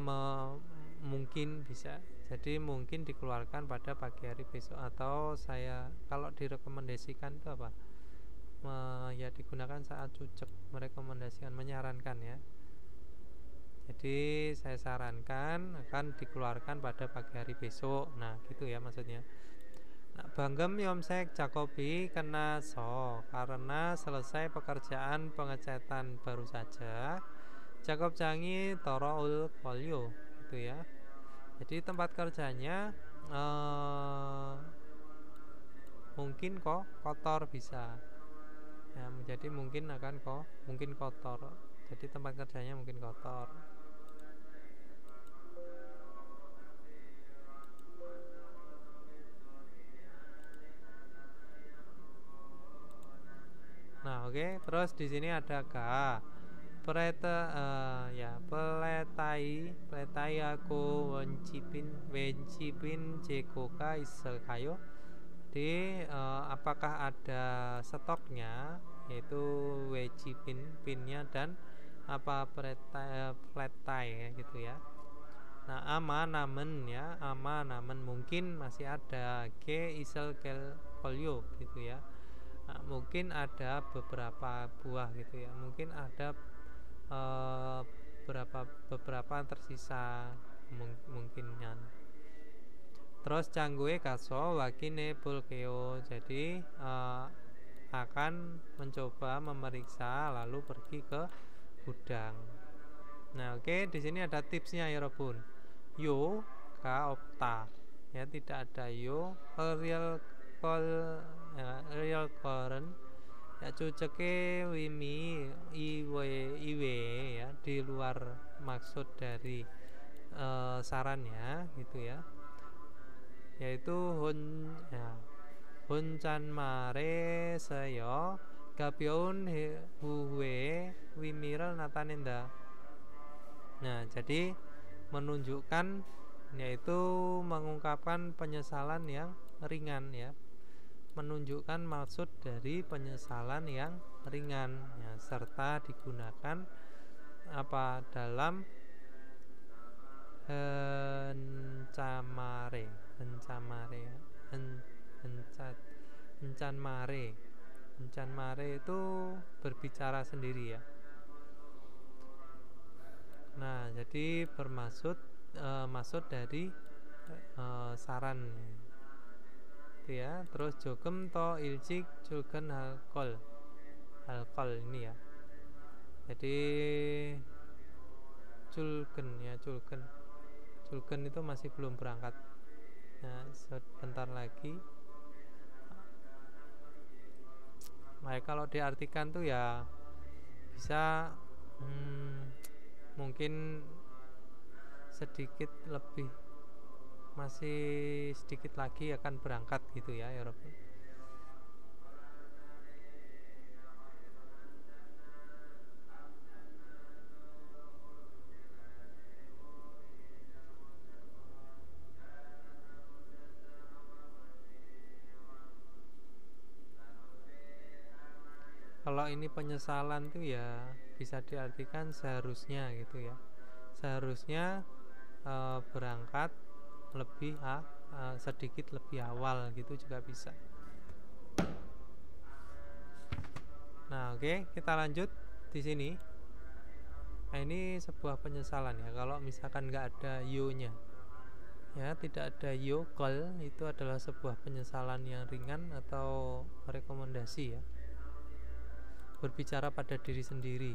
[SPEAKER 1] mungkin bisa. Jadi mungkin dikeluarkan pada pagi hari besok, atau saya kalau direkomendasikan itu apa, ya digunakan saat cucek, merekomendasikan, menyarankan ya. Jadi saya sarankan akan dikeluarkan pada pagi hari besok. Nah gitu ya maksudnya. Nah, Banggem Yomsek Jakobi kena karena selesai pekerjaan pengecatan baru saja. Jakob Jangi Toroul Kolyo gitu ya. Jadi tempat kerjanya mungkin kok kotor bisa. Ya, jadi mungkin akan mungkin kotor. Jadi tempat kerjanya mungkin kotor. Nah, oke. Terus di sini ada peletai aku wencipin jekoka isel kayo. Jadi apakah ada stoknya, yaitu wecipin pinnya dan apa peletai ya, gitu ya. Nah, ama namen mungkin masih ada ke isel kolyo gitu ya. Nah, mungkin ada beberapa buah gitu ya, mungkin ada beberapa tersisa mungkinan. Terus canggue kaso wakine pulkeo, jadi akan mencoba memeriksa lalu pergi ke gudang. Nah oke, di sini ada tipsnya ya Robun. Yo ka opta ya, tidak ada yo real current ya, cuceke wimi iwe ya, di luar maksud dari sarannya gitu ya, yaitu hunchan mare seyo gapyeon huwe wimiral natanenda. Nah jadi menunjukkan, yaitu mengungkapkan penyesalan yang ringan ya, menunjukkan maksud dari penyesalan yang ringan ya, serta digunakan apa dalam hencanmare itu berbicara sendiri ya. Nah jadi maksud dari saran itu ya. Terus jogem to ilcik julgen halkol ini ya, jadi julgen itu masih belum berangkat. Nah sebentar lagi. Nah kalau diartikan tuh ya bisa mungkin sedikit lebih, masih sedikit lagi akan berangkat gitu ya Eropa. Kalau ini penyesalan tuh ya bisa diartikan seharusnya gitu ya, seharusnya berangkat lebih sedikit lebih awal gitu juga bisa. Nah oke, kita lanjut di sini. Nah ini sebuah penyesalan ya, kalau misalkan nggak ada yo-nya ya, tidak ada yo call, itu adalah sebuah penyesalan yang ringan atau rekomendasi ya, berbicara pada diri sendiri,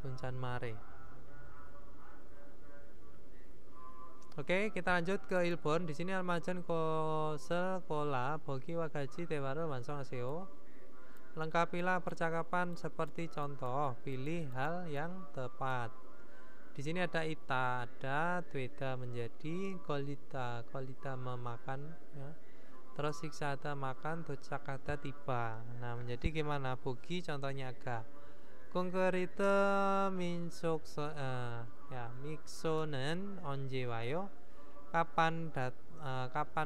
[SPEAKER 1] huncan mare. Oke, kita lanjut ke Ilbon. Di sini almajan kosel kola bogi wagaji tewaro wansong aseo. Lengkapilah percakapan seperti contoh, pilih hal yang tepat. Di sini ada ita, ada tweda menjadi, kolita memakan ya. Terus siksata makan, docakata tiba. Nah menjadi gimana? Bogi contohnya agak konkrete minsuk ya, miksonen onje wayo, kapan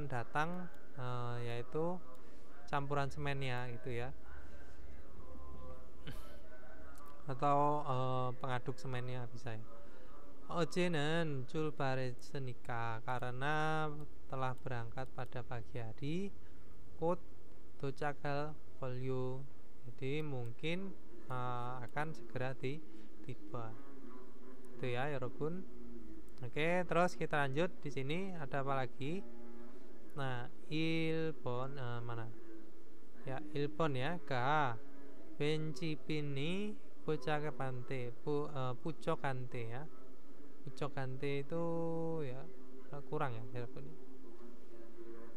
[SPEAKER 1] datang, yaitu campuran semennya gitu ya, atau pengaduk semennya bisa ya. 어제는 출발했으니까 karena telah berangkat pada pagi hari 곧 도착할 걸요. Jadi mungkin akan segera tiba. Itu ya, 여러분. Oke, terus kita lanjut di sini ada apa lagi? Nah, Ilpon mana? Ya, Ilpon ya. Ka Bencipini Pucakante Pucokante ya. Pucokante itu ya kurang ya, Ilpon.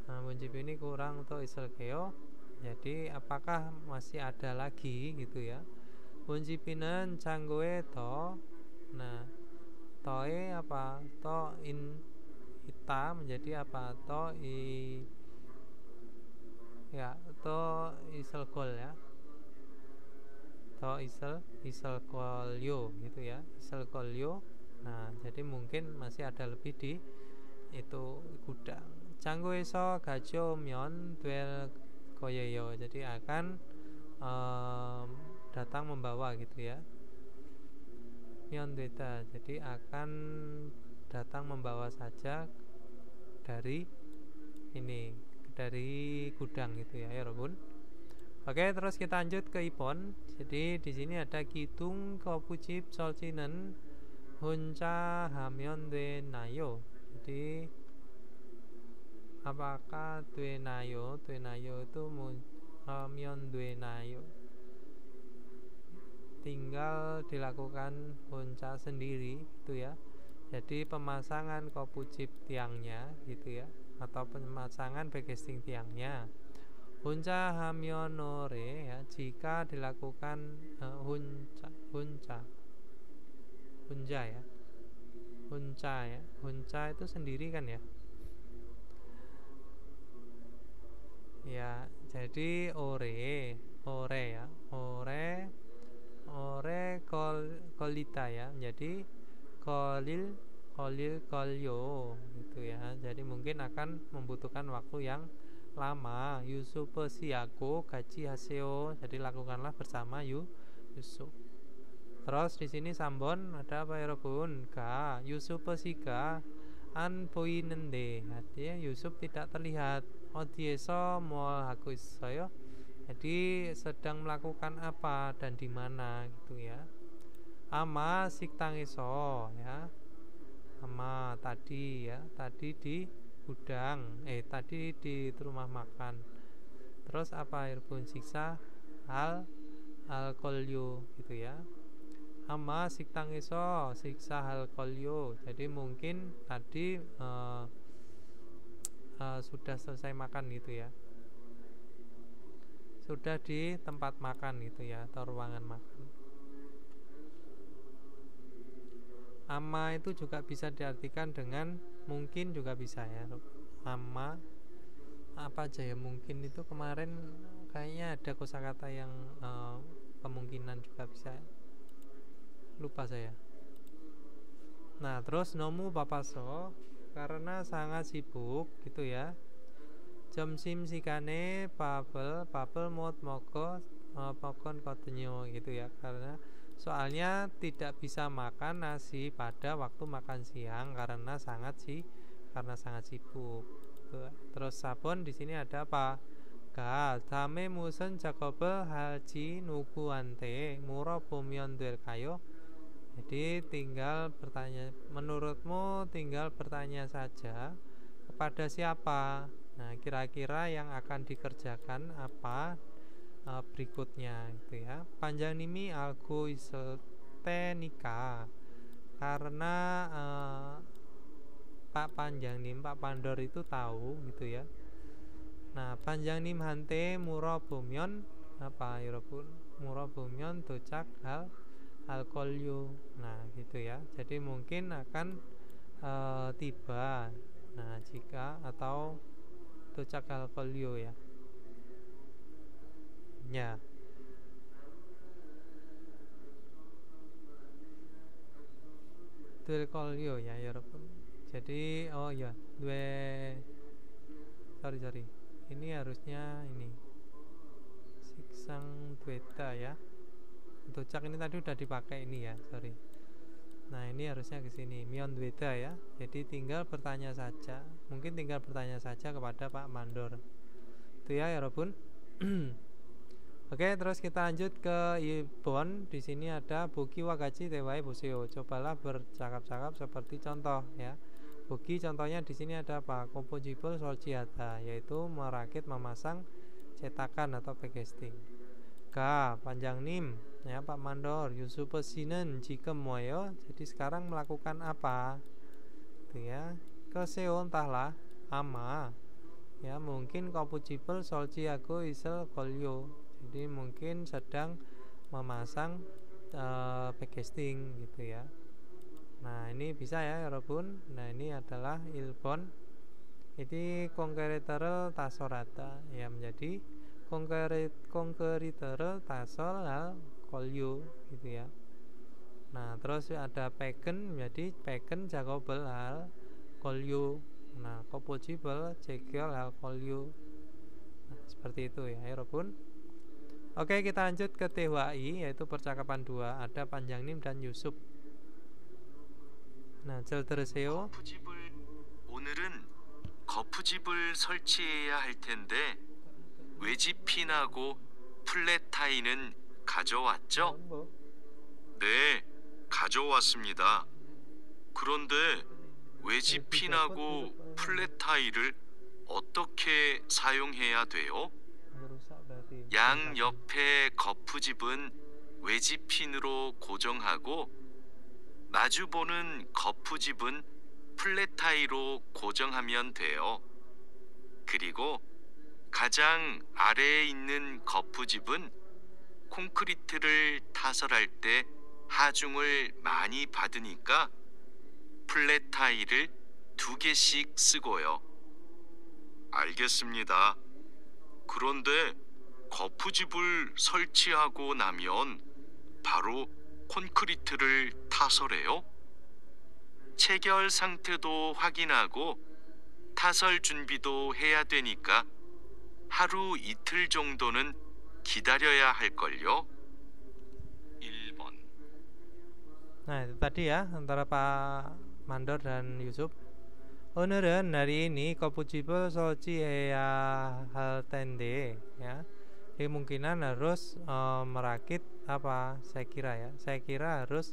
[SPEAKER 1] Nah, Bencipini kurang atau iselkeo. Jadi apakah masih ada lagi gitu ya? Bencipinan canggoe to. Nah, toe apa? To in ita menjadi apa? To i ya, to iselgol ya. To iselgolyo gitu ya. Iselgolyo. Nah, jadi mungkin masih ada lebih di itu gudang. Canggoeso gajo myon duel koyeyo. Jadi akan datang membawa gitu ya. Myondeta, jadi akan datang membawa saja dari ini, dari gudang gitu ya, Robun. Oke, terus kita lanjut ke Ipon. Jadi di sini ada Kidung Kopucip Solcinen Hunca Hamyonde Nayo. Jadi apakah Dwenayo itu Hamyonde tinggal dilakukan hunca sendiri gitu ya. Jadi pemasangan kopucip tiangnya gitu ya, atau pemasangan backcasting tiangnya. Hunca hamyonore ya, jika dilakukan hunca ya. Hunca itu sendiri kan ya. Ya, jadi ore ya. Ore kolita ya, jadi kolyo gitu ya. Jadi mungkin akan membutuhkan waktu yang lama. Yusupe siago gaji haseo, jadi lakukanlah bersama Yusuf. Terus di sini sambon ada apa ya, Robun? Ka Yusupe siga an boinende, artinya Yusuf tidak terlihat. Odieso mol aku saya, jadi sedang melakukan apa dan di mana gitu ya. Ama siktangiso ya. Ama tadi ya, tadi di gudang, tadi di rumah makan. Terus apa Irbun siksa alkolyo gitu ya. Ama siktangiso siksa alkolyo. Jadi mungkin tadi sudah selesai makan gitu ya. Sudah di tempat makan gitu ya, atau ruangan makan. Ama itu juga bisa diartikan dengan mungkin, juga bisa ya. Ama apa aja ya, mungkin itu kemarin kayaknya ada kosakata yang kemungkinan juga bisa, lupa saya. Nah, terus nomu papaso karena sangat sibuk gitu ya. Jomsim sikane papel mod moko pokon kotenyo gitu ya, karena soalnya tidak bisa makan nasi pada waktu makan siang karena sangat sibuk. Terus sabon di sini ada apa? Ka dame musen Jacobe haji nuguante muro bumion kayo. Jadi tinggal bertanya, menurutmu tinggal bertanya saja kepada siapa. Nah, kira-kira yang akan dikerjakan apa berikutnya gitu ya. Panjang nimi algo iseltenika, karena Pak Pandor itu tahu gitu ya. Nah, panjang nim hante muro bomyon apa Yorobun, muro bomyon docak alkolyo. Nah, gitu ya. Jadi mungkin akan tiba. Nah, jika atau docak alkolyo ya. Ya. Alkolyo ya, Yorobun. Jadi oh ya, sorry. Ini harusnya ini. sang Dweta ya. Untuk cak ini tadi udah dipakai ini ya, sorry. Nah ini harusnya ke sini Myon Dweta ya. Jadi tinggal bertanya saja, mungkin tinggal bertanya saja kepada Pak Mandor. Itu ya Robun. Oke, terus kita lanjut ke Ibon. Di sini ada Buki Wagachi Tewai Buseo. Cobalah bercakap-cakap seperti contoh ya. Buki contohnya di sini ada apa? Composable Solciata, yaitu merakit, memasang cetakan atau packaging. K. Panjang nim ya Pak Mandor. Yusupe Sinen jika moyo. Jadi sekarang melakukan apa? Itu ya. Keseo entahlah ama. Ya mungkin composable Solciago isel kolyo. Jadi mungkin sedang memasang packaging gitu ya. Nah ini bisa ya Robun. Nah ini adalah Ilbon. Ini konkretere tasorata ya, menjadi konkretere tasol hal kolyo gitu ya. Nah terus ada peken, menjadi peken jacobel hal kolyo. Nah composable jegel hal kolyo. Nah, seperti itu ya Robun. Oke, kita lanjut ke TWI, yaitu percakapan 2. Ada Panjangnim dan Yusuf. Nah, 잘 들으세요.
[SPEAKER 2] 오늘은 거푸집을 설치해야 할 텐데 외지핀하고 플랫타이는 가져왔죠? 네, 가져왔습니다. 그런데 외지핀하고 플랫타이를 어떻게 사용해야 돼요? 양 옆에 거푸집은 외지핀으로 고정하고 마주보는 거푸집은 플랫타이로 고정하면 돼요. 그리고 가장 아래에 있는 거푸집은 콘크리트를 타설할 때 하중을 많이 받으니까 플랫타이를 2개씩 쓰고요. 알겠습니다. 그런데 거푸집을 설치하고 나면 바로 콘크리트를 타설해요? 체결 상태도 확인하고 타설 준비도 해야 되니까 하루 이틀 정도는 기다려야 할걸요? 1번.
[SPEAKER 1] Nah itu tadi ya antara Pak Mandor dan Yusuf. 오늘은 hari ini 거푸집을 설치해야 할 텐데 ya. Kemungkinan harus merakit apa? Saya kira harus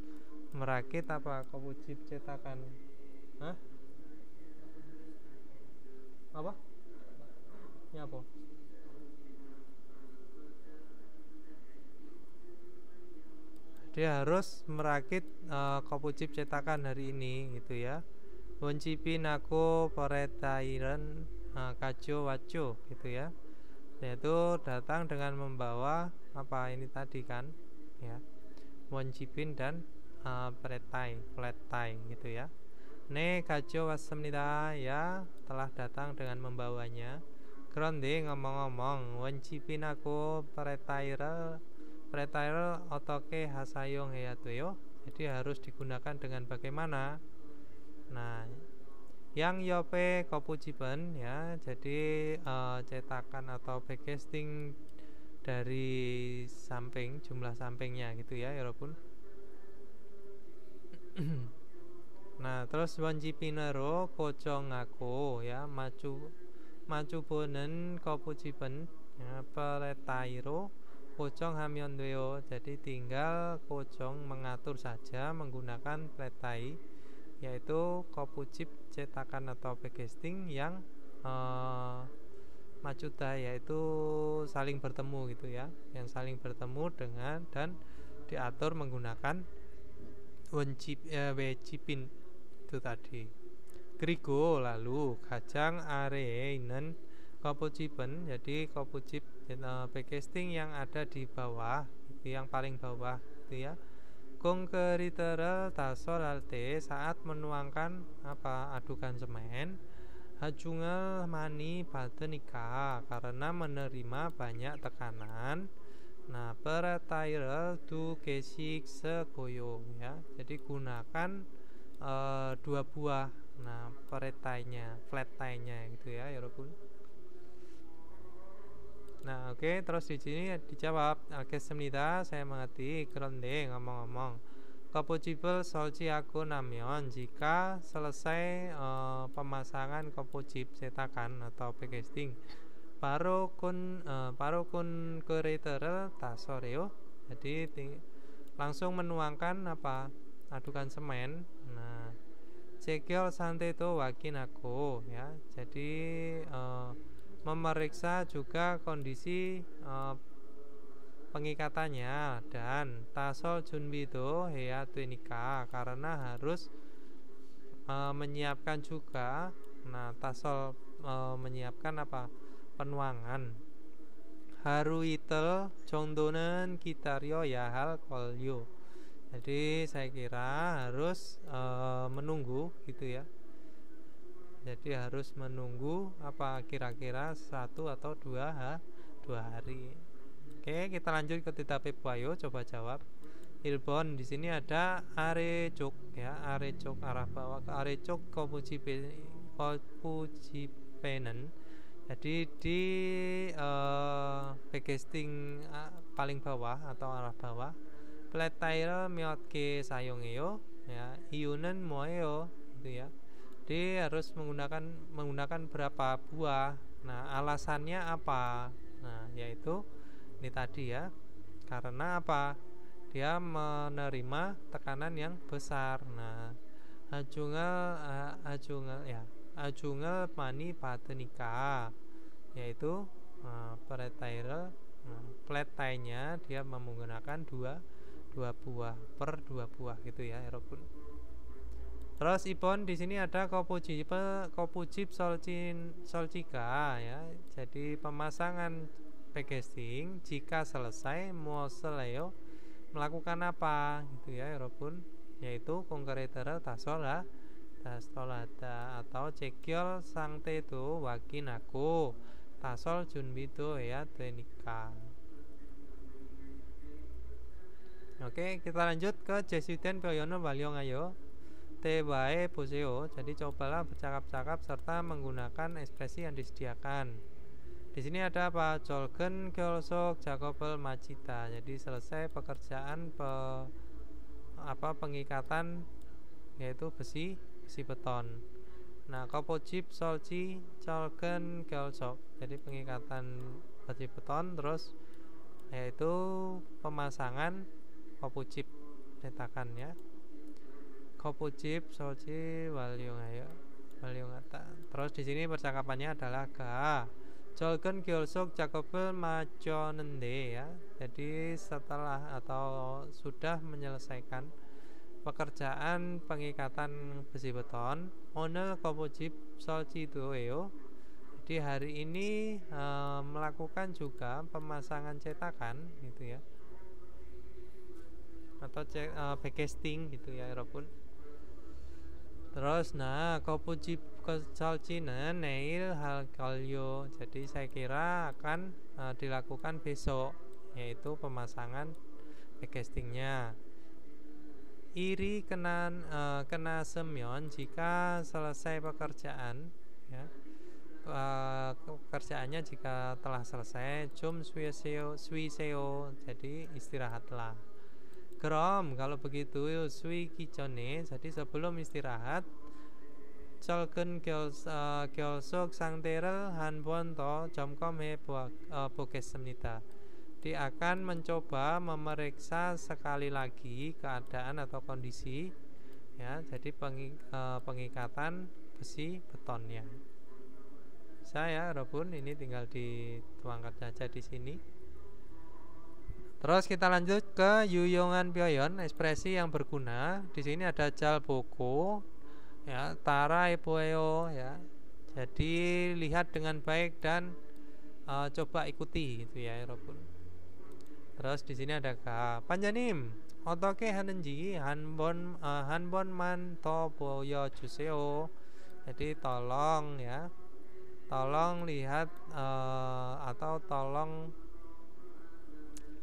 [SPEAKER 1] merakit apa? Kopucip cetakan. Hah? Apa? Ini apa? Dia harus merakit kopucip cetakan hari ini gitu ya. Woncipin aku peretairan kaco waco gitu ya. Yaitu datang dengan membawa apa ini tadi kan ya, Woncipin dan flat tie gitu ya. Ne kaco wassemnida ya, telah datang dengan membawanya. Kronde ngomong-ngomong Woncipin aku peretairan otoke hasayong heyatuyo. Jadi harus digunakan dengan bagaimana? Nah yang yope kopujiban ya, jadi cetakan atau backcasting dari samping, jumlah sampingnya gitu ya walaupun. Nah terus wanjipinero kocong aku ya, macu bonen kopujiban ya, peletairo kocong hamyondeo. Jadi tinggal kocong mengatur saja menggunakan pletai, yaitu kopucip cetakan atau packaging yang macuda, yaitu saling bertemu gitu ya, yang saling bertemu dengan dan diatur menggunakan wecipin itu tadi. Grigo lalu kacang areinen kopucipen, jadi kopucip packaging yang ada di bawah, itu yang paling bawah itu ya. Konkritere tasol alte, saat menuangkan apa adukan semen, hajungal mani batenika, karena menerima banyak tekanan. Nah peretaire du kesik segoyo ya, jadi gunakan 2 buah. Nah peretainya, flat tie-nya gitu ya walaupun. Nah, oke, terus di sini dijawab, 알겠습니다. Saya mengerti. 그런데 ngomong-ngomong, 거푸집을 설치하고 나면 jika selesai pemasangan 거푸집 cetakan atau packaging, baru 콘크리트를 타설해요. Jadi langsung menuangkan apa? Adukan semen. Nah, 체결 상태도 확인하고 ya. Jadi memeriksa juga kondisi pengikatannya, dan tasol junbido heya tuinika, karena harus menyiapkan juga. Nah, tasol menyiapkan apa? Penuangan. Haru itel 정도는 기다려야 할 걸요. Jadi saya kira harus menunggu gitu ya. Jadi harus menunggu apa kira-kira 1 atau 2 hari. Oke, kita lanjut ke Tita Pepuayo, coba jawab. Ilbon, di sini ada arecok ya, arecok arah bawah ke arecok kopucipenen. Jadi di packaging paling bawah atau arah bawah, 플랫타일을 몇 개 사용해요 ya, 이유는 뭐예요 gitu ya. Dia harus menggunakan berapa buah. Nah, alasannya apa? Nah, yaitu ini tadi ya. Karena apa? Dia menerima tekanan yang besar. Nah, ajungel mani patenika, yaitu pletaire. Flat tie-nya dia menggunakan dua buah per 2 buah gitu ya, Erobun. Terus Ibon, di sini ada kopujip solcika ya. Jadi pemasangan packaging jika selesai muoseleo melakukan apa gitu ya, Erobun, yaitu konkretere tasolada atau cekyol sangtedo wakinako tasol junbido ya tenika. Oke, kita lanjut ke Jesuten Pyoyono Walyong ayo. Tebae poseo. Jadi cobalah bercakap-cakap serta menggunakan ekspresi yang disediakan. Di sini ada apa? Jolgen Kyolsok Jakobel Macita. Jadi selesai pekerjaan pengikatan, yaitu besi beton. Nah, kopojip solci Jolgen Kyolsok. Jadi pengikatan besi beton, terus yaitu pemasangan kopojip cetakan ya. Kopujip solci walyongata. Terus di sini percakapannya adalah ga jolgen gyolsok jakobel majonende ya. Jadi setelah atau sudah menyelesaikan pekerjaan pengikatan besi beton, oner kopujip solci doeo. Jadi hari ini melakukan juga pemasangan cetakan gitu ya, atau packaging gitu ya, Robun. Terus nah, kopujip kesalcinan neil hal kalyo. Jadi saya kira akan dilakukan besok, yaitu pemasangan packagingnya. Iri kena semyon jika selesai pekerjaan ya. Pekerjaannya jika telah selesai, 좀 쉬세요. Jadi istirahatlah. Krom, kalau begitu sui kicone, jadi sebelum istirahat, 절근 결속 상태를 한 번 더 점검해 보겠습니다. Dia akan mencoba memeriksa sekali lagi keadaan atau kondisi ya, jadi pengikatan besi betonnya. Saya Robun, ini tinggal dituangkan saja di sini. Terus kita lanjut ke Yuyongan Pyoyon, ekspresi yang berguna. Di sini ada jalboko ya, tara epoeo ya. Jadi lihat dengan baik dan coba ikuti gitu ya, Robun. Terus di sini ada ka panjanim otoke hanenji hanbon man to boyo juseo. Jadi tolong ya, tolong lihat atau tolong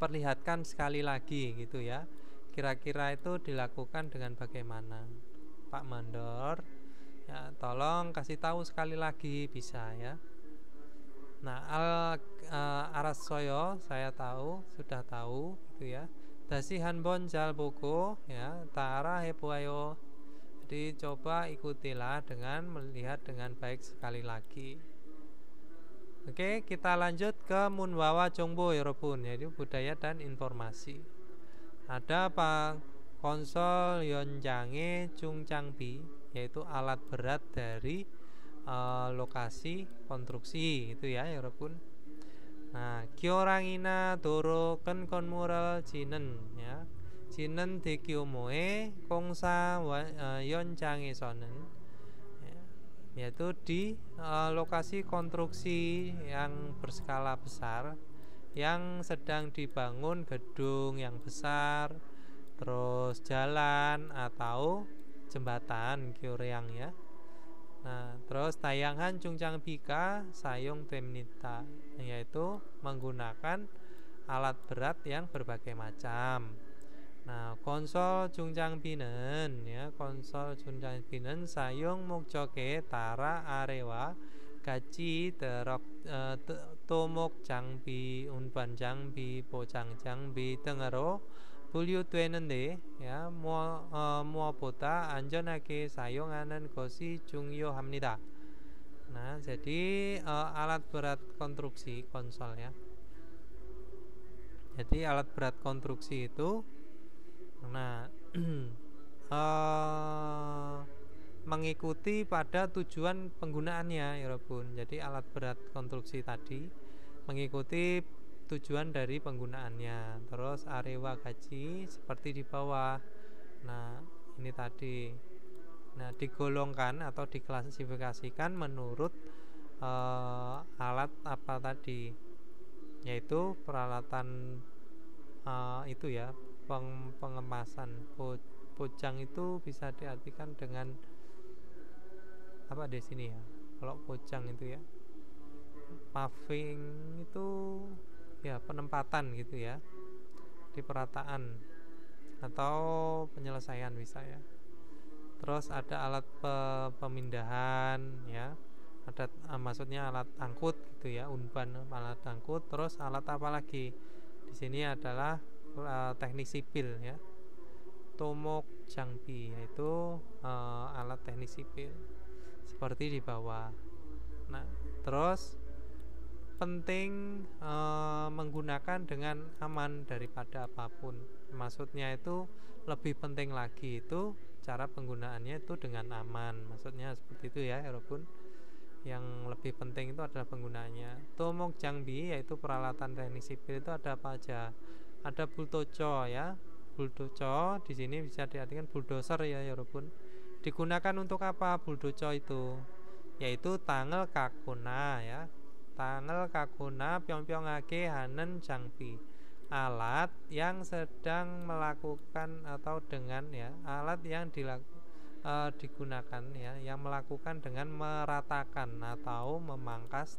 [SPEAKER 1] perlihatkan sekali lagi gitu ya. Kira-kira itu dilakukan dengan bagaimana, Pak Mandor? Ya, tolong kasih tahu sekali lagi bisa ya. Nah, arasoyo saya tahu, sudah tahu gitu ya. Dasi hanbon jal boko ya, tara hepuayo. Jadi coba ikutilah dengan melihat dengan baik sekali lagi. Oke, kita lanjut ke Munwawa Chongbo Yorobun, yaitu budaya dan informasi. Ada apa? Konsol Yonjange Chungchangbi, yaitu alat berat dari lokasi konstruksi itu ya Yorobun. Nah, Kyorangina Doro Ken Konmural Jinen ya. Jinen Dekyomoe Kongsa Yonjange Sonen, yaitu di lokasi konstruksi yang berskala besar yang sedang dibangun gedung yang besar, terus jalan atau jembatan kyoryang ya. Nah, terus tayangan Chungchang Bika Sayong Temnita, yaitu menggunakan alat berat yang berbagai macam. Nah, konsol 중장비는 ya, konsol 중장비는 사용 목적에 따라 아래와 같이 토목 장비, 운반 장비, 보장 장비 등으로 분류되는데 ya, 무엇보다 안전하게 사용하는 것이 중요합니다. Nah, jadi alat berat konstruksi konsol ya. Jadi alat berat konstruksi itu mengikuti pada tujuan penggunaannya ya Robun. Jadi alat berat konstruksi tadi mengikuti tujuan dari penggunaannya. Terus arewa gaji seperti di bawah. Nah, ini tadi. Nah, digolongkan atau diklasifikasikan menurut alat apa tadi, yaitu peralatan itu ya, pengemasan. Pojang itu bisa diartikan dengan apa di sini ya? Kalau pojang itu ya, paving itu ya penempatan gitu ya, di perataan atau penyelesaian bisa ya. Terus ada alat pemindahan ya, ada maksudnya alat angkut gitu ya, unban alat angkut. Terus alat apa lagi? Di sini adalah teknik sipil ya, tomok jangbi, yaitu alat teknik sipil seperti di bawah. Nah, terus penting menggunakan dengan aman daripada apapun. Maksudnya itu lebih penting lagi itu cara penggunaannya itu dengan aman. Maksudnya seperti itu ya, Erobun. Yang lebih penting itu adalah penggunaannya. Tomok jangbi yaitu peralatan teknik sipil itu ada apa aja? Ada bultoco ya. Bultoco di sini bisa diartikan bulldozer ya, Erobun. Digunakan untuk apa buldoco itu? Yaitu tangel kakuna ya. Tangel kakuna pyong-pyongake hanen jangbi. Alat yang sedang melakukan atau dengan ya, alat yang digunakan ya, yang melakukan dengan meratakan atau memangkas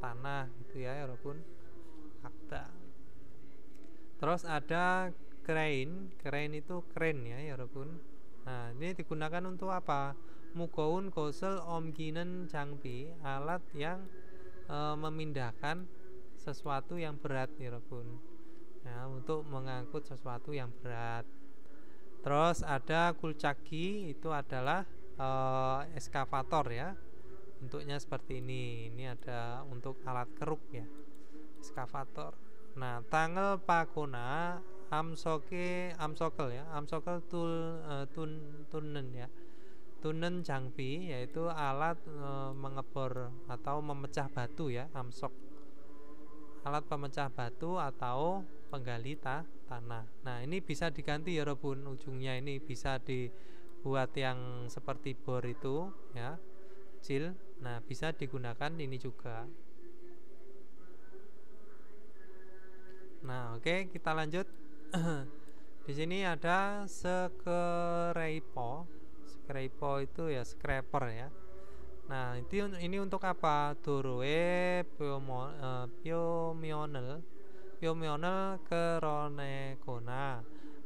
[SPEAKER 1] tanah gitu ya, Robun. Akta. Terus ada crane. Crane itu keren ya, Robun. Nah, ini digunakan untuk apa? Mugoun gosel omginen jangbi, alat yang memindahkan sesuatu yang berat ya, Robun. Ya, untuk mengangkut sesuatu yang berat. Terus ada kulcaki, itu adalah eskavator ya. Bentuknya seperti ini. Ini ada untuk alat keruk ya, eskavator. Nah, tangel pakona amsokel ya. Amsokel tunen ya. Tunen jangbi yaitu alat mengebor atau memecah batu ya, amsok. Alat pemecah batu atau penggali tanah. Nah, ini bisa diganti ya, Robun. Ujungnya ini bisa dibuat yang seperti bor itu ya, kecil. Nah, bisa digunakan ini juga. Nah, oke, kita lanjut. Di sini ada skreipo. Skreipo itu ya scraper ya. Nah, ini untuk apa? Doroe Pyomionel keronekona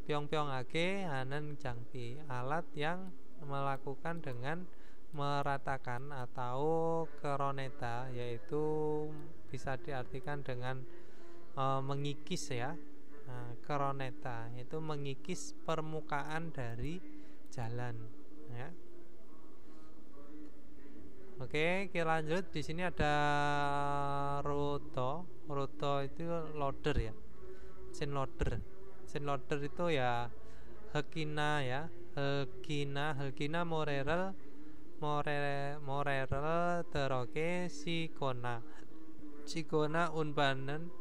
[SPEAKER 1] pyong-pyongake hanen jangbi, alat yang melakukan dengan meratakan atau keroneta, yaitu bisa diartikan dengan mengikis ya. Nah, keroneta itu mengikis permukaan dari jalan ya. Oke, kita lanjut. Di sini ada roto. Roto itu loader ya. Sin loader. Sin loader itu ya hekina ya. Hekina morerel teroke sikona. Sikona unpananen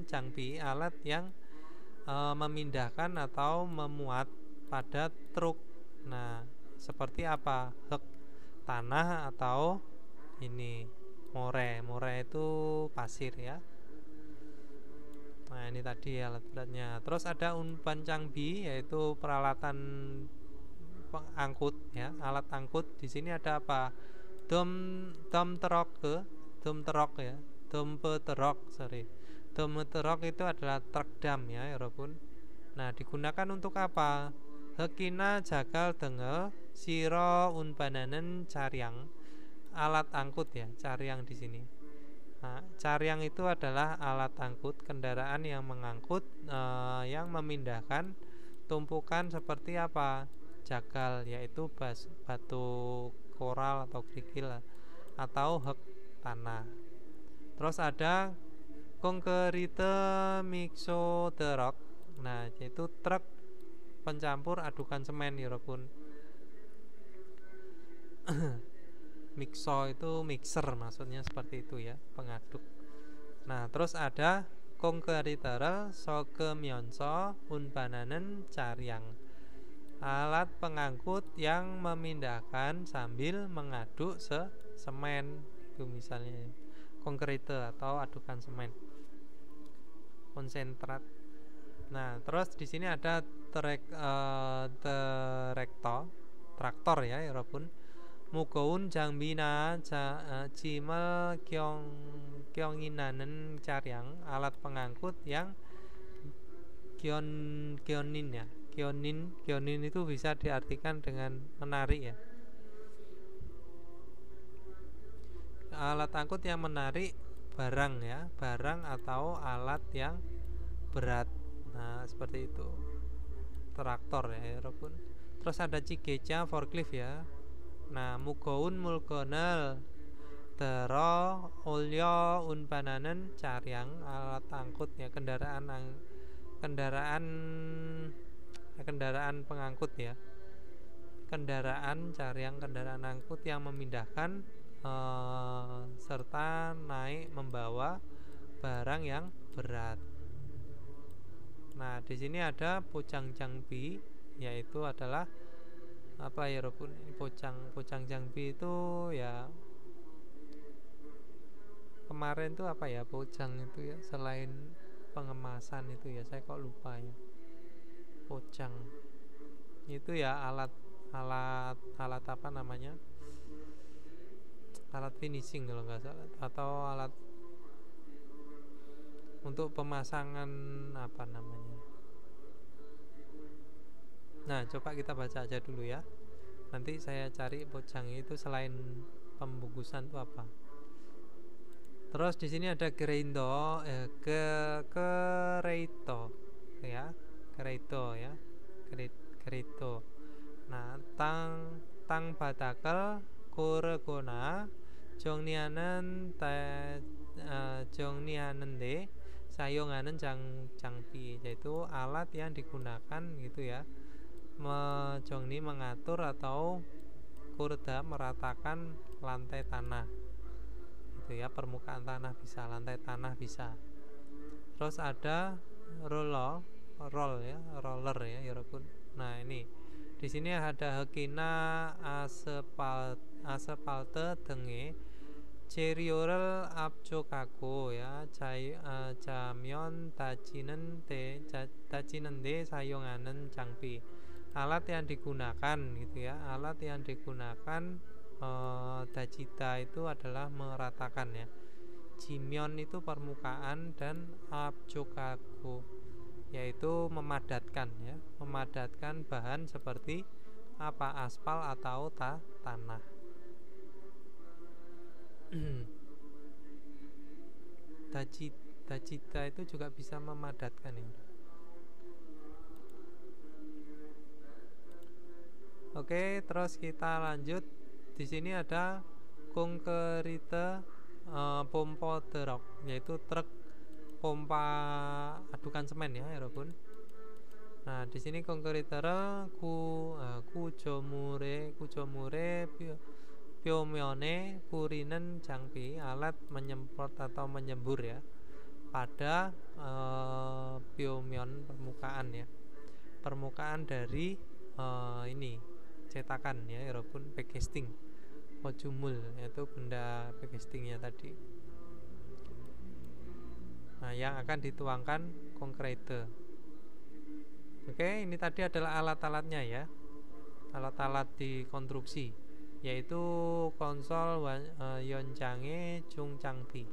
[SPEAKER 1] cangpi, alat yang memindahkan atau memuat pada truk. Nah, seperti apa? Hek tanah atau ini more itu pasir ya. Nah, ini tadi alat beratnya. Terus ada unpan cangbi, yaitu peralatan pengangkut ya, alat angkut. Di sini ada apa? Dom terok ya. Dom peterok, sorry. Dom terok itu adalah truk dam ya, walaupun. Nah, digunakan untuk apa? Hekina jagal dengel siro unbananen cariang, alat angkut ya, cariang di sini. Nah, cariang itu adalah alat angkut kendaraan yang mengangkut yang memindahkan tumpukan seperti apa? Jagal, yaitu batu koral atau kerikil atau hek tanah. Terus ada konkrite mixoderok. Nah, yaitu truk pencampur adukan semen ya pun. Mixo itu mixer, maksudnya seperti itu ya, pengaduk. Nah, terus ada konkriter sokemyonso unbananen cariang, alat pengangkut yang memindahkan sambil mengaduk semen. Itu misalnya konkrite atau adukan semen konsentrat. Nah, terus di sini ada traktor ya, walaupun mugoun jangbina cimel kyonginanen cariang, alat pengangkut yang kyonin ya. Kyonin itu bisa diartikan dengan menarik ya. Alat angkut yang menarik barang ya, barang atau alat yang berat. Nah, seperti itu. Traktor ya, walaupun. Terus ada cigeca forklift ya. Nah, mugoun mulkonel tero olyo unbananen cariang, alat angkut ya, kendaraan pengangkut ya. Kendaraan cariang, kendaraan angkut yang memindahkan serta naik membawa barang yang berat. Nah, di sini ada pocang jangbi, yaitu adalah apa ya, pocang jangbi itu ya, kemarin tuh apa ya, pocang itu ya, selain pengemasan itu ya, saya kok lupa ya. Pocang itu ya alat apa namanya, alat finishing kalau nggak salah, atau alat untuk pemasangan apa namanya. Nah, coba kita baca aja dulu ya, nanti saya cari pocang itu selain pembungkusan itu apa. Terus di sini ada kereito ya, kereito. Nah, tang batakel kuregona jongnianen de sayonganen jangpi, yaitu alat yang digunakan gitu ya, mejongni mengatur atau kurda meratakan lantai tanah gitu ya, permukaan tanah bisa, lantai tanah bisa. Terus ada roller ya walaupun. Nah, ini di sini ada hekina aspalte denge Ceriorel abjokako ya, jamyon tachinen de sayonganen cangpi, alat yang digunakan gitu ya, alat yang digunakan dacita itu adalah meratakan ya. Jimyon itu permukaan dan abjokako yaitu memadatkan ya, memadatkan bahan seperti apa, aspal atau tanah. Dacita itu juga bisa memadatkan ya. Oke, terus kita lanjut. Di sini ada konkrete pompa derok, yaitu truk pompa adukan semen ya, Robun. Nah, di sini konkretere kujomure pyomione purinen jangpi, alat menyemprot atau menyembur ya pada pyomion permukaan ya, permukaan dari ini cetakan ya, walaupun packaging kojumul, yaitu benda packagingnya tadi. Nah, yang akan dituangkan konkrete. Oke, ini tadi adalah alat-alatnya ya, alat-alat di konstruksi, yaitu konsol yoncange chungchangbi.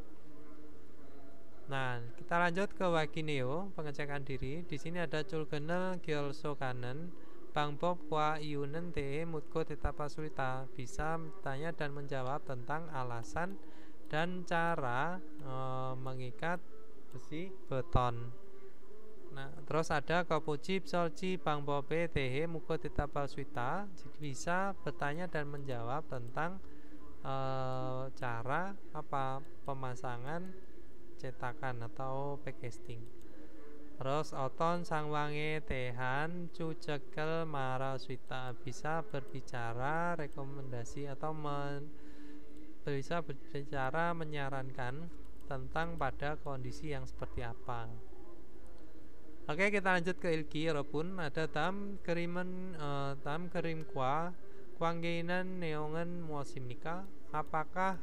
[SPEAKER 1] Nah, kita lanjut ke wakineo, pengecekan diri. Di sini ada culgenel gyolsokanen bangbob wa iunen te mutko tetapasulita, bisa bertanya dan menjawab tentang alasan dan cara mengikat besi beton. Nah, terus ada kopuji solci bangbobe tehe mutko tetapasulita, bisa bertanya dan menjawab tentang cara apa pemasangan cetakan atau packaging. Terus oton sangwange tehan cucekel maraswita, bisa berbicara rekomendasi atau bisa berbicara menyarankan tentang pada kondisi yang seperti apa. Oke, kita lanjut ke ilki walaupun ada tam kerim kuanggenan neongen muasimnika, apakah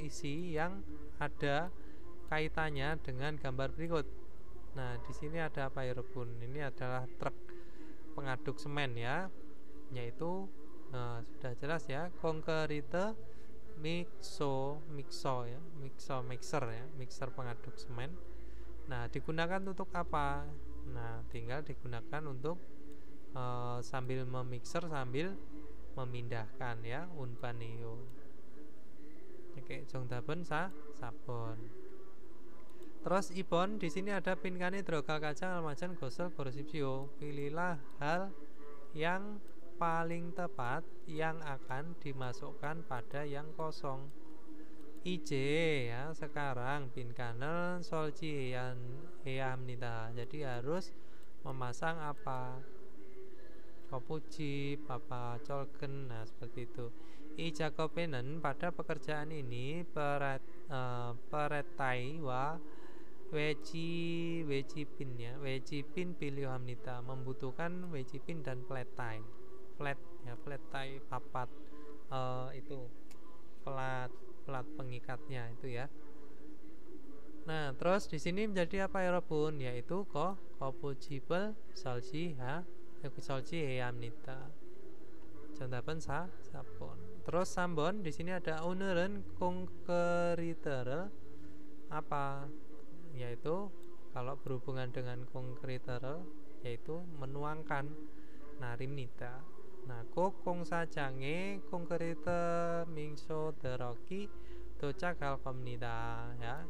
[SPEAKER 1] isi yang ada kaitannya dengan gambar berikut. Nah, di sini ada apa ya, Rebun? Ini adalah truk pengaduk semen ya, yaitu sudah jelas ya, konkrete mixer ya, mixer pengaduk semen. Nah, digunakan untuk apa? Nah, tinggal digunakan untuk sambil memixer sambil memindahkan ya, unpaneo. Oke, jongdaben sabon. Terus ibon, di sini ada pinkane drogal kacang almajan gosel gorosipsio. Pilihlah hal yang paling tepat yang akan dimasukkan pada yang kosong. IJ ya, sekarang pinkane solci yang eamnita. Jadi harus memasang apa? Kopuji, papa colken, nah seperti itu. Ijakopenen, pada pekerjaan ini peretai wa wejipin ya, wejipin pilih hamnita, membutuhkan wejipin dan pletai. Plet ya, pletai papat itu plat pengikatnya itu ya. Nah, terus di sini menjadi apa ya, Robun? Yaitu kopujibel salji ha, salji hamnita. Contohnya sapon. Terus sambon, di sini ada uneren konkretere apa? Yaitu kalau berhubungan dengan konkretere yaitu menuangkan narimnita. Nah, kokong sajange konkrete mingso deroki doca kalkomnita ya.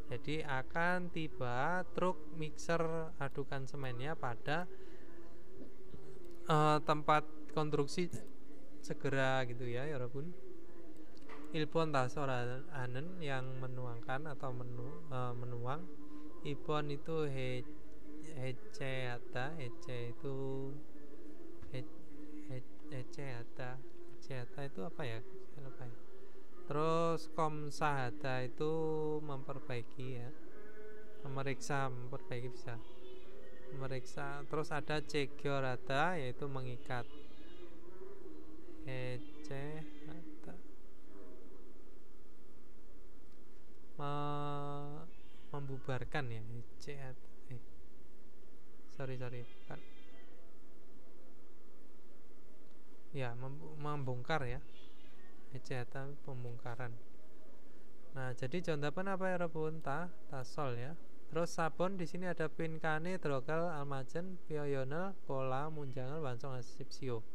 [SPEAKER 1] Jadi akan tiba truk mixer adukan semennya pada tempat konstruksi segera gitu ya, walaupun ilpon tasor anen yang menuangkan atau menuang. Ipon itu hece itu hece itu apa ya? Terus komsahada itu memperbaiki ya, memperbaiki bisa memeriksa. Terus ada cegiorada yaitu mengikat. Membubarkan ya, sorry bukan ya, membongkar ya, pembongkaran. Nah, jadi contohnya apa ya, Rabun tasol ya, Terus sabon di sini ada pinkane, drogal, almajen, pioyonel, pola, munjangal, wansong, asipsio.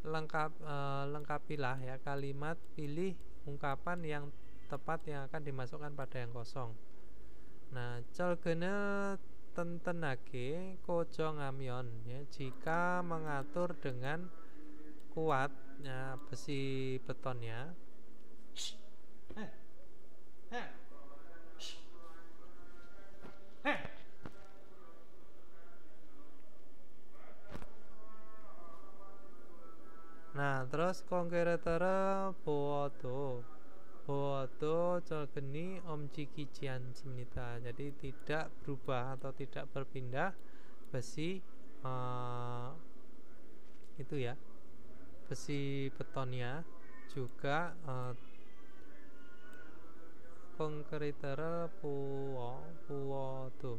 [SPEAKER 1] Lengkapilah ya kalimat, pilih ungkapan yang tepat yang akan dimasukkan pada yang kosong. Nah, colgene tentenake kojo ngamyon ya, jika mengatur dengan kuat ya, besi betonnya. Nah, terus konkretere bodo colgeni omjikijian semnita. Jadi tidak berubah atau tidak berpindah besi itu ya, besi betonnya juga konkretere puwodo.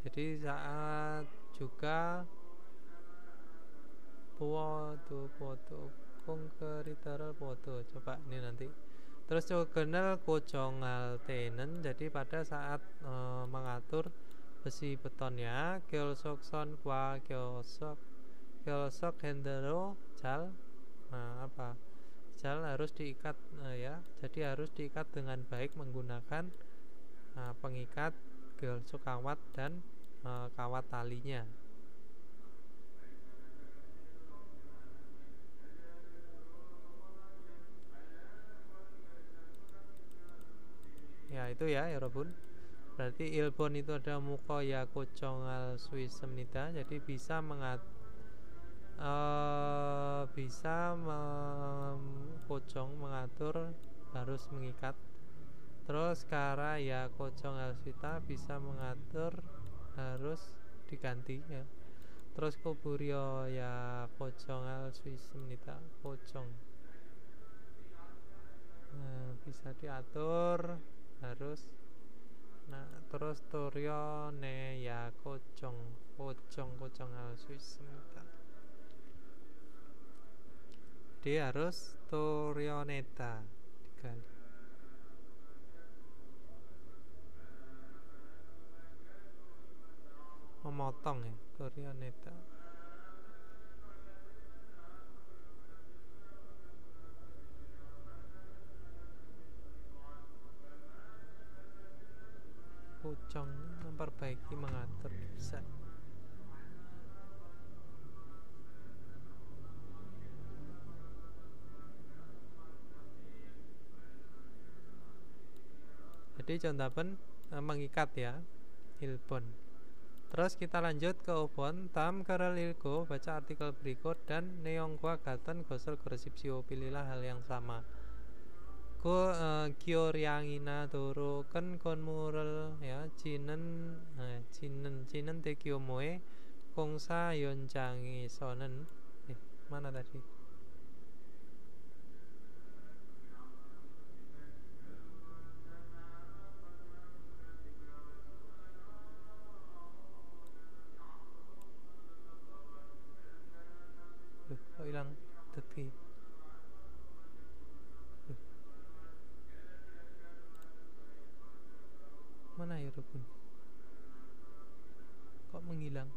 [SPEAKER 1] Jadi saat juga puwodo konkretere puwodo. Coba ini nanti. Terus cogenel kojongal tenen. Jadi pada saat mengatur besi betonnya, geosokson kwa geosok hendero jal. Nah, apa? Jal harus diikat ya. Jadi harus diikat dengan baik menggunakan pengikat, geosok kawat dan kawat talinya. Ya itu ya Robun. Berarti ilbon itu ada muko ya kocongal suisemnita. Jadi bisa kocong mengatur, harus mengikat. Terus kara ya kocongal suita bisa mengatur, harus diganti ya. Terus kuburio ya kocongal suisemnita, kocong. Nah, bisa diatur, harus. Nah, terus torio ne ya kocong al suisemnita. Dia harus torioneta dikali. Memotong ya, torioneta. Kocong memperbaiki, mengatur bisa. Jadi contohnya mengikat ya, ilbon. Terus kita lanjut ke obon. Tam kerel ilgo, baca artikel berikut dan neongkwa gaten gosel goresipsio. Pilihlah hal yang sama. Ko kyoryangina doro ken konmurel ya cinen tekiomoe kongsa yonjangi sonen. Mana tadi? Kok hilang tadi? Mana ya Rukun? Kok menghilang?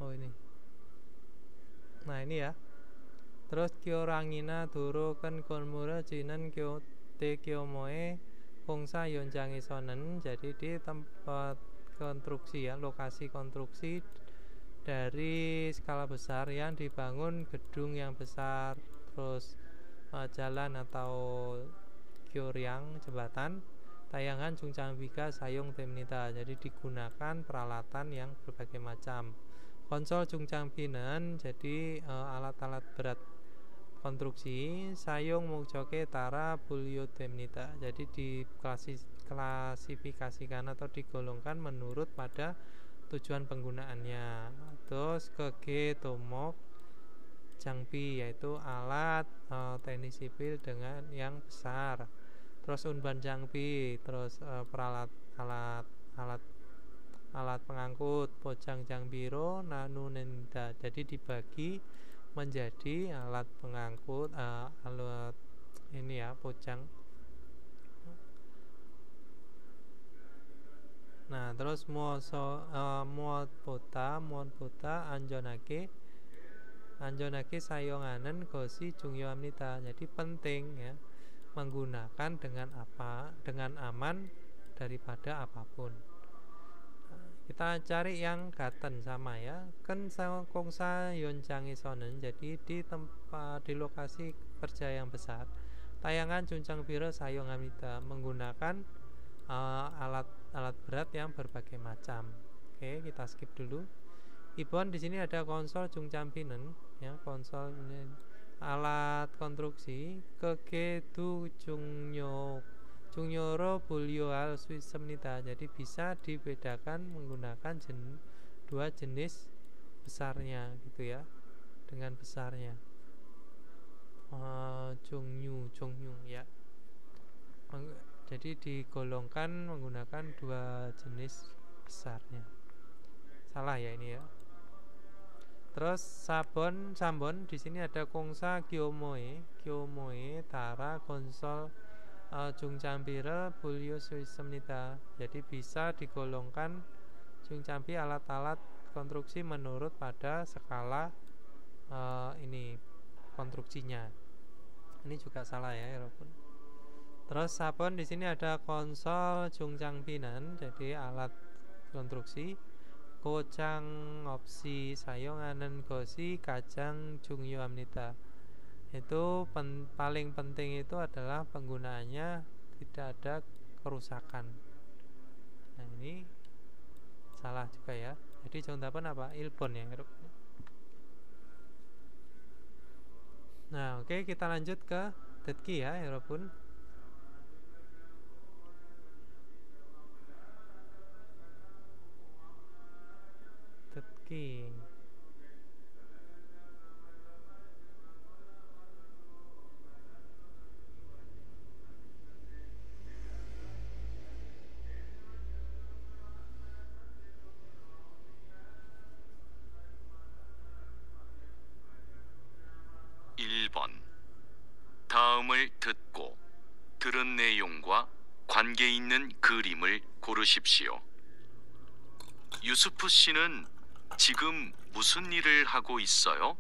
[SPEAKER 1] Oh ini. Nah ini ya. Terus kyorangina doro kan konmura jinan kyo te kyomoe kongsa yonjangi sonen. Jadi di tempat konstruksi ya, lokasi konstruksi dari skala besar yang dibangun gedung yang besar, terus jalan atau kyoryang jembatan tayangan jungcangbika sayung temnita. Jadi digunakan peralatan yang berbagai macam. Konsol jungcangbinen jadi alat-alat berat konstruksi sayung mukjoke tara bulyo temnita. Jadi diklasifikasikan atau digolongkan menurut pada tujuan penggunaannya. Terus kege tomok jangbi yaitu alat teknik sipil dengan yang besar. Terus unban jangbi, terus alat pengangkut pojang jangbiro nanunenda. Jadi dibagi menjadi alat pengangkut, alat ini ya, pojang. Nah, terus muat bota anjonake sayonganen gosi jungyo amnita. Jadi penting ya menggunakan dengan aman daripada apapun. Kita cari yang gaten sama ya. Kan kongsa yonjangi sonen. Jadi di lokasi kerja yang besar, tayangan cuncang piro sayong amnita menggunakan alat berat yang berbagai macam. Oke, kita skip dulu. Ibon di sini ada konsol jungcampinen ya, konsol ini alat konstruksi kegedu jungyoro bulyoal swisemnita. Jadi bisa dibedakan menggunakan dua jenis besarnya gitu ya, dengan besarnya. Jongyu ya. Jadi digolongkan menggunakan dua jenis besarnya. Salah ya ini ya. Terus sambon di sini ada kongsa kyomoe tara konsol jungcampire bulyo swisemnita. Jadi bisa digolongkan jungcampi alat-alat konstruksi menurut pada skala ini konstruksinya. Ini juga salah ya, walaupun. Terus sabon di sini ada konsol jungcangpinan, jadi alat konstruksi. Kocang opsi sayonganen gosi kajang jungyo amnita. Itu paling penting itu adalah penggunaannya tidak ada kerusakan. Nah ini salah juga ya. Jadi contohnya apa? Ilbon ya. Nah oke, kita lanjut ke detki ya walaupun. Detki.
[SPEAKER 2] 다음을 듣고 들은 내용과 관계 있는 그림을 고르십시오. 유수프 씨는 지금 무슨 일을 하고 있어요?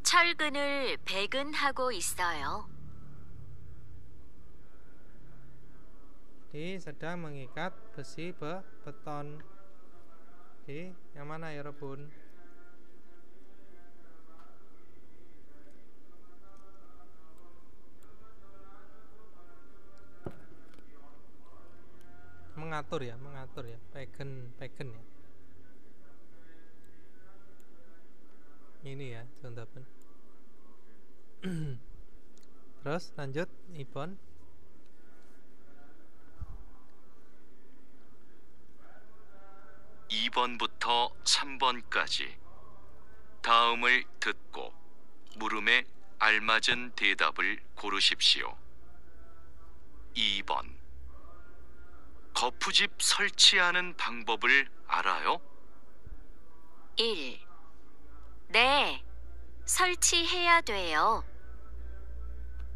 [SPEAKER 3] 철근을 배근하고 있어요.
[SPEAKER 1] Di sedang mengikat besi beton. Di yang mana ya Rebun? Mengatur ya, pegen ya. Ini ya contohnya. Terus lanjut Ibon.
[SPEAKER 2] (2번부터) (3번까지) 다음을 듣고 물음에 알맞은 대답을 고르십시오. 2번. 거푸집 설치하는 방법을 알아요?
[SPEAKER 3] 1. 네, 설치해야 돼요.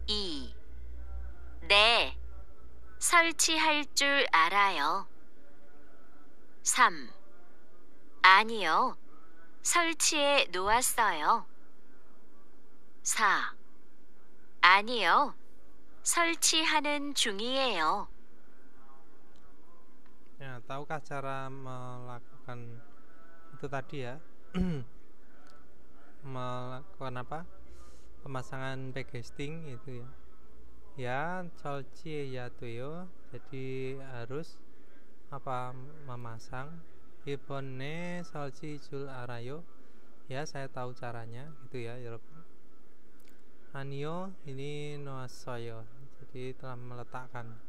[SPEAKER 3] 2. 네, 설치할 줄 알아요. 3. 아니요, 설치해 놓았어요. 4. 아니요, 설치하는 중이에요.
[SPEAKER 1] Ya, tahukah cara melakukan itu tadi ya? Melakukan apa? Pemasangan backcasting itu ya. Ya, solci ya tuh yo. Jadi harus apa? Memasang. Ibonne solci jul arayo. Ya, saya tahu caranya gitu ya, Yorob. Anio ini noasoyo. Jadi telah meletakkan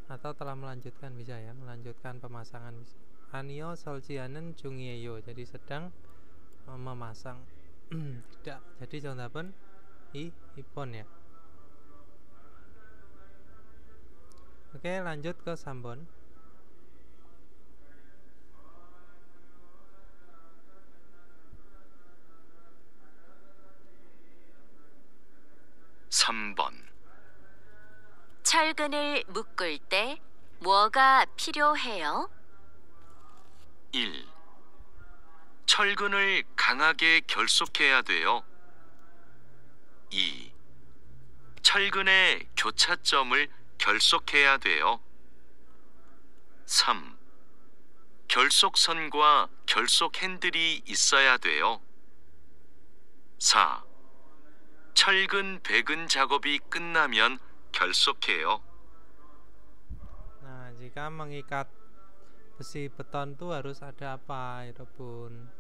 [SPEAKER 1] atau telah melanjutkan bisa ya, melanjutkan pemasangan bisa. Anio solcianen jungieyo, jadi sedang memasang. Tidak, jadi contoh pun ipon ya. Oke, lanjut ke sambon.
[SPEAKER 2] (3번)
[SPEAKER 3] 철근을 묶을 때 뭐가 필요해요?
[SPEAKER 2] 1. 철근을 강하게 결속해야 돼요. 2. 철근의 교차점을 결속해야 돼요. 3. 결속선과 결속 핸들이 있어야 돼요. 4. 철근 배근 작업이 끝나면 결속해요.
[SPEAKER 1] Nah, jika mengikat besi beton itu harus ada apa, 여러분?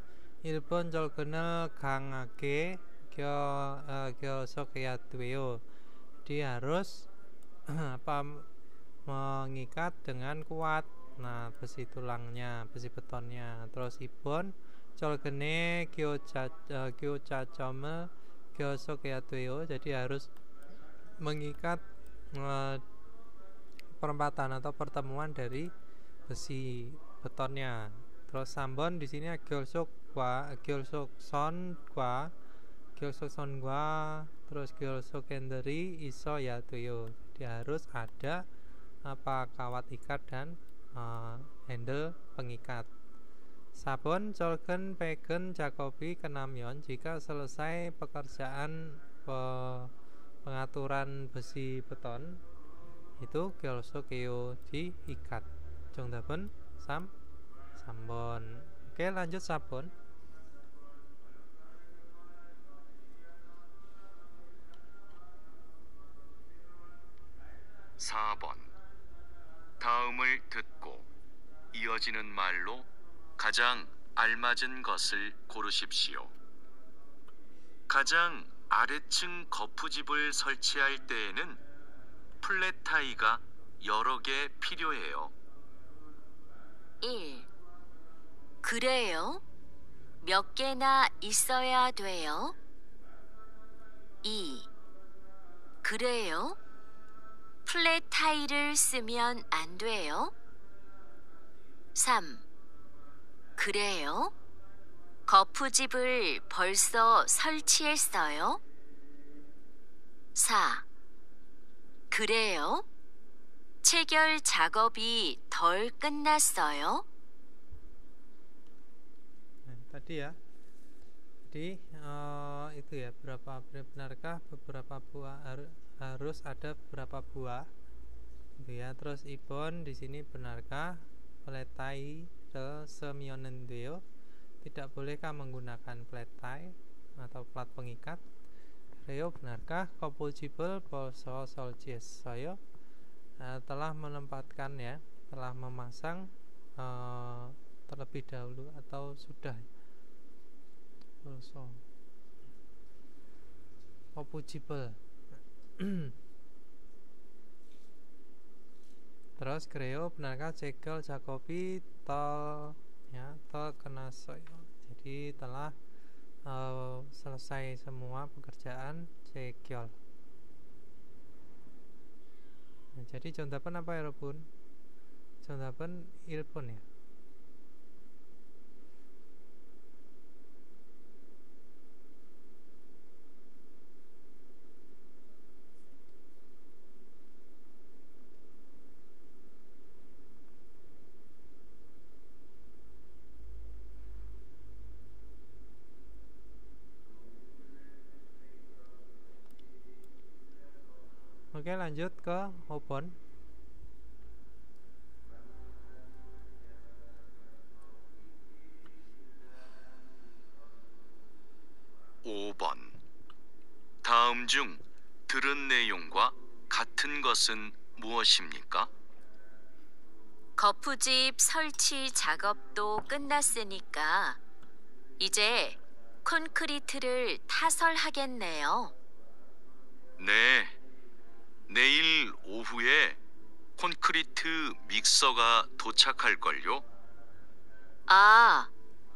[SPEAKER 1] 1번 철근을 강하게 결속해야 돼요. Jadi harus apa, mengikat dengan kuat. Nah, besi tulangnya, besi betonnya. Terus 2번 철근의 교차점을 결속해야 돼요. Jadi harus mengikat perempatan atau pertemuan dari besi betonnya. Terus 3번 di sini 결속선과 terus 결속 핸들이 있어야 돼요. Jadi harus ada apa, kawat ikat dan handle pengikat. 4번 철근 배근 작업이 끝나면, jika selesai pekerjaan pengaturan besi beton itu 결속해요, diikat. 정답은 3번. Oke, lanjut 4번.
[SPEAKER 2] 다음을 듣고 이어지는 말로 가장 알맞은 것을 고르십시오. 가장 아래층 거푸집을 설치할 때에는 플랫 타이가 여러 개 필요해요.
[SPEAKER 3] 1. 그래요? 몇 개나 있어야 돼요? 2. 그래요? 플랫 타이를 쓰면 안 돼요? 3. 그래요? 거푸집을 벌써 설치했어요? 4. 그래요? 체결 작업이 덜 끝났어요?
[SPEAKER 1] Tadi ya. Jadi itu ya, benarkah beberapa buah harus ada beberapa buah, gitu ya. Terus 2번 di sini benarkah 플랫 타이를 쓰면 안 돼요? Tidak bolehkah menggunakan flat tie atau plat pengikat? 그래요, benarkah 거푸집을 벌써 설치했어요? Telah menempatkan ya, telah memasang terlebih dahulu atau sudah. 벌써 거푸집을. Terus 그래요, benarkah segel 작업이 덜 끝났어요? Jadi telah selesai semua pekerjaan segel. Nah, jadi 정답은 apa, 여러분? 정답은 1번 ya. Oke, lanjut ke 5번.
[SPEAKER 2] 5번. 다음 중 들은 내용과 같은 것은 무엇입니까?
[SPEAKER 3] 거푸집 설치 작업도 끝났으니까 이제 콘크리트를 타설하겠네요.
[SPEAKER 2] 네. 내일 오후에 콘크리트 믹서가 도착할걸요?
[SPEAKER 3] 아,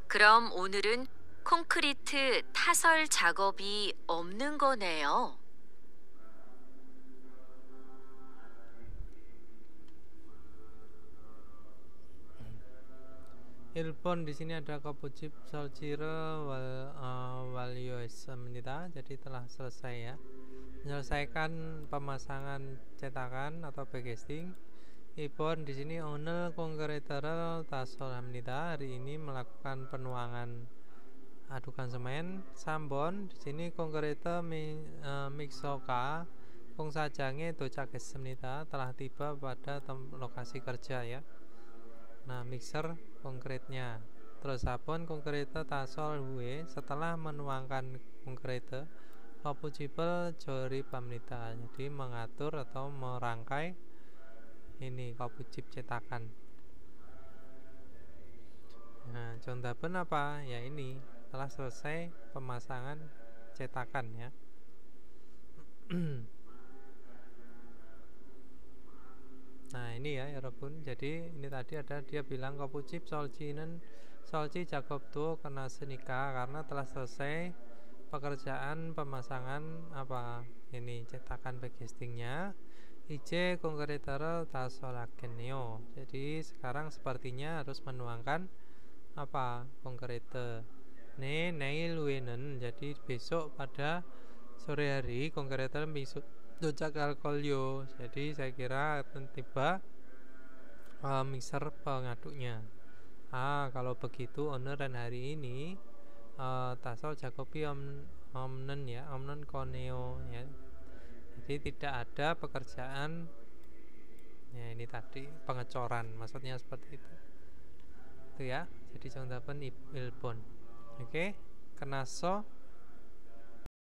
[SPEAKER 3] 그럼 오늘은 콘크리트 타설 작업이 없는 거네요.
[SPEAKER 1] 1번 di sini ada 거푸집 설치를 완료했습니다. Jadi telah selesai ya. menyelesaikan pemasangan cetakan atau backcasting. Ipon di sini 오늘 콘크리트를 타설합니다. Hari ini melakukan penuangan adukan semen. 3번 di sini 콘크리트 믹서가 공사장에 도착했습니다. Telah tiba pada lokasi kerja ya. Nah, mixer konkretnya. Terus 4번 콘크리트 타설 후에 setelah menuangkan 콘크리트 거푸집을 조립합니다. Jadi mengatur atau merangkai ini 거푸집 cetakan. Nah, 정답은 apa? Ya ini, telah selesai pemasangan cetakan ya. Nah, ini ya 여러분. Jadi ini tadi ada dia bilang 거푸집 설치 작업도 끝났으니까, karena telah selesai pekerjaan pemasangan apa? Ini cetakan backcastingnya. 이제 콘크리트를 타설하겠네요. Jadi sekarang sepertinya harus menuangkan apa? 콘크리트. 네, 내일 후에는, jadi besok pada sore hari 콘크리트를 도착할 걸요. Jadi saya kira akan tiba mixer pengaduknya. Kalau begitu 오늘 dan hari ini 타설 작업이 없는 ya, 없는 거네요 ya. Jadi tidak ada pekerjaan ya, ini tadi pengecoran, maksudnya seperti itu ya. Jadi 정답은 1번. Oke, 끝났어.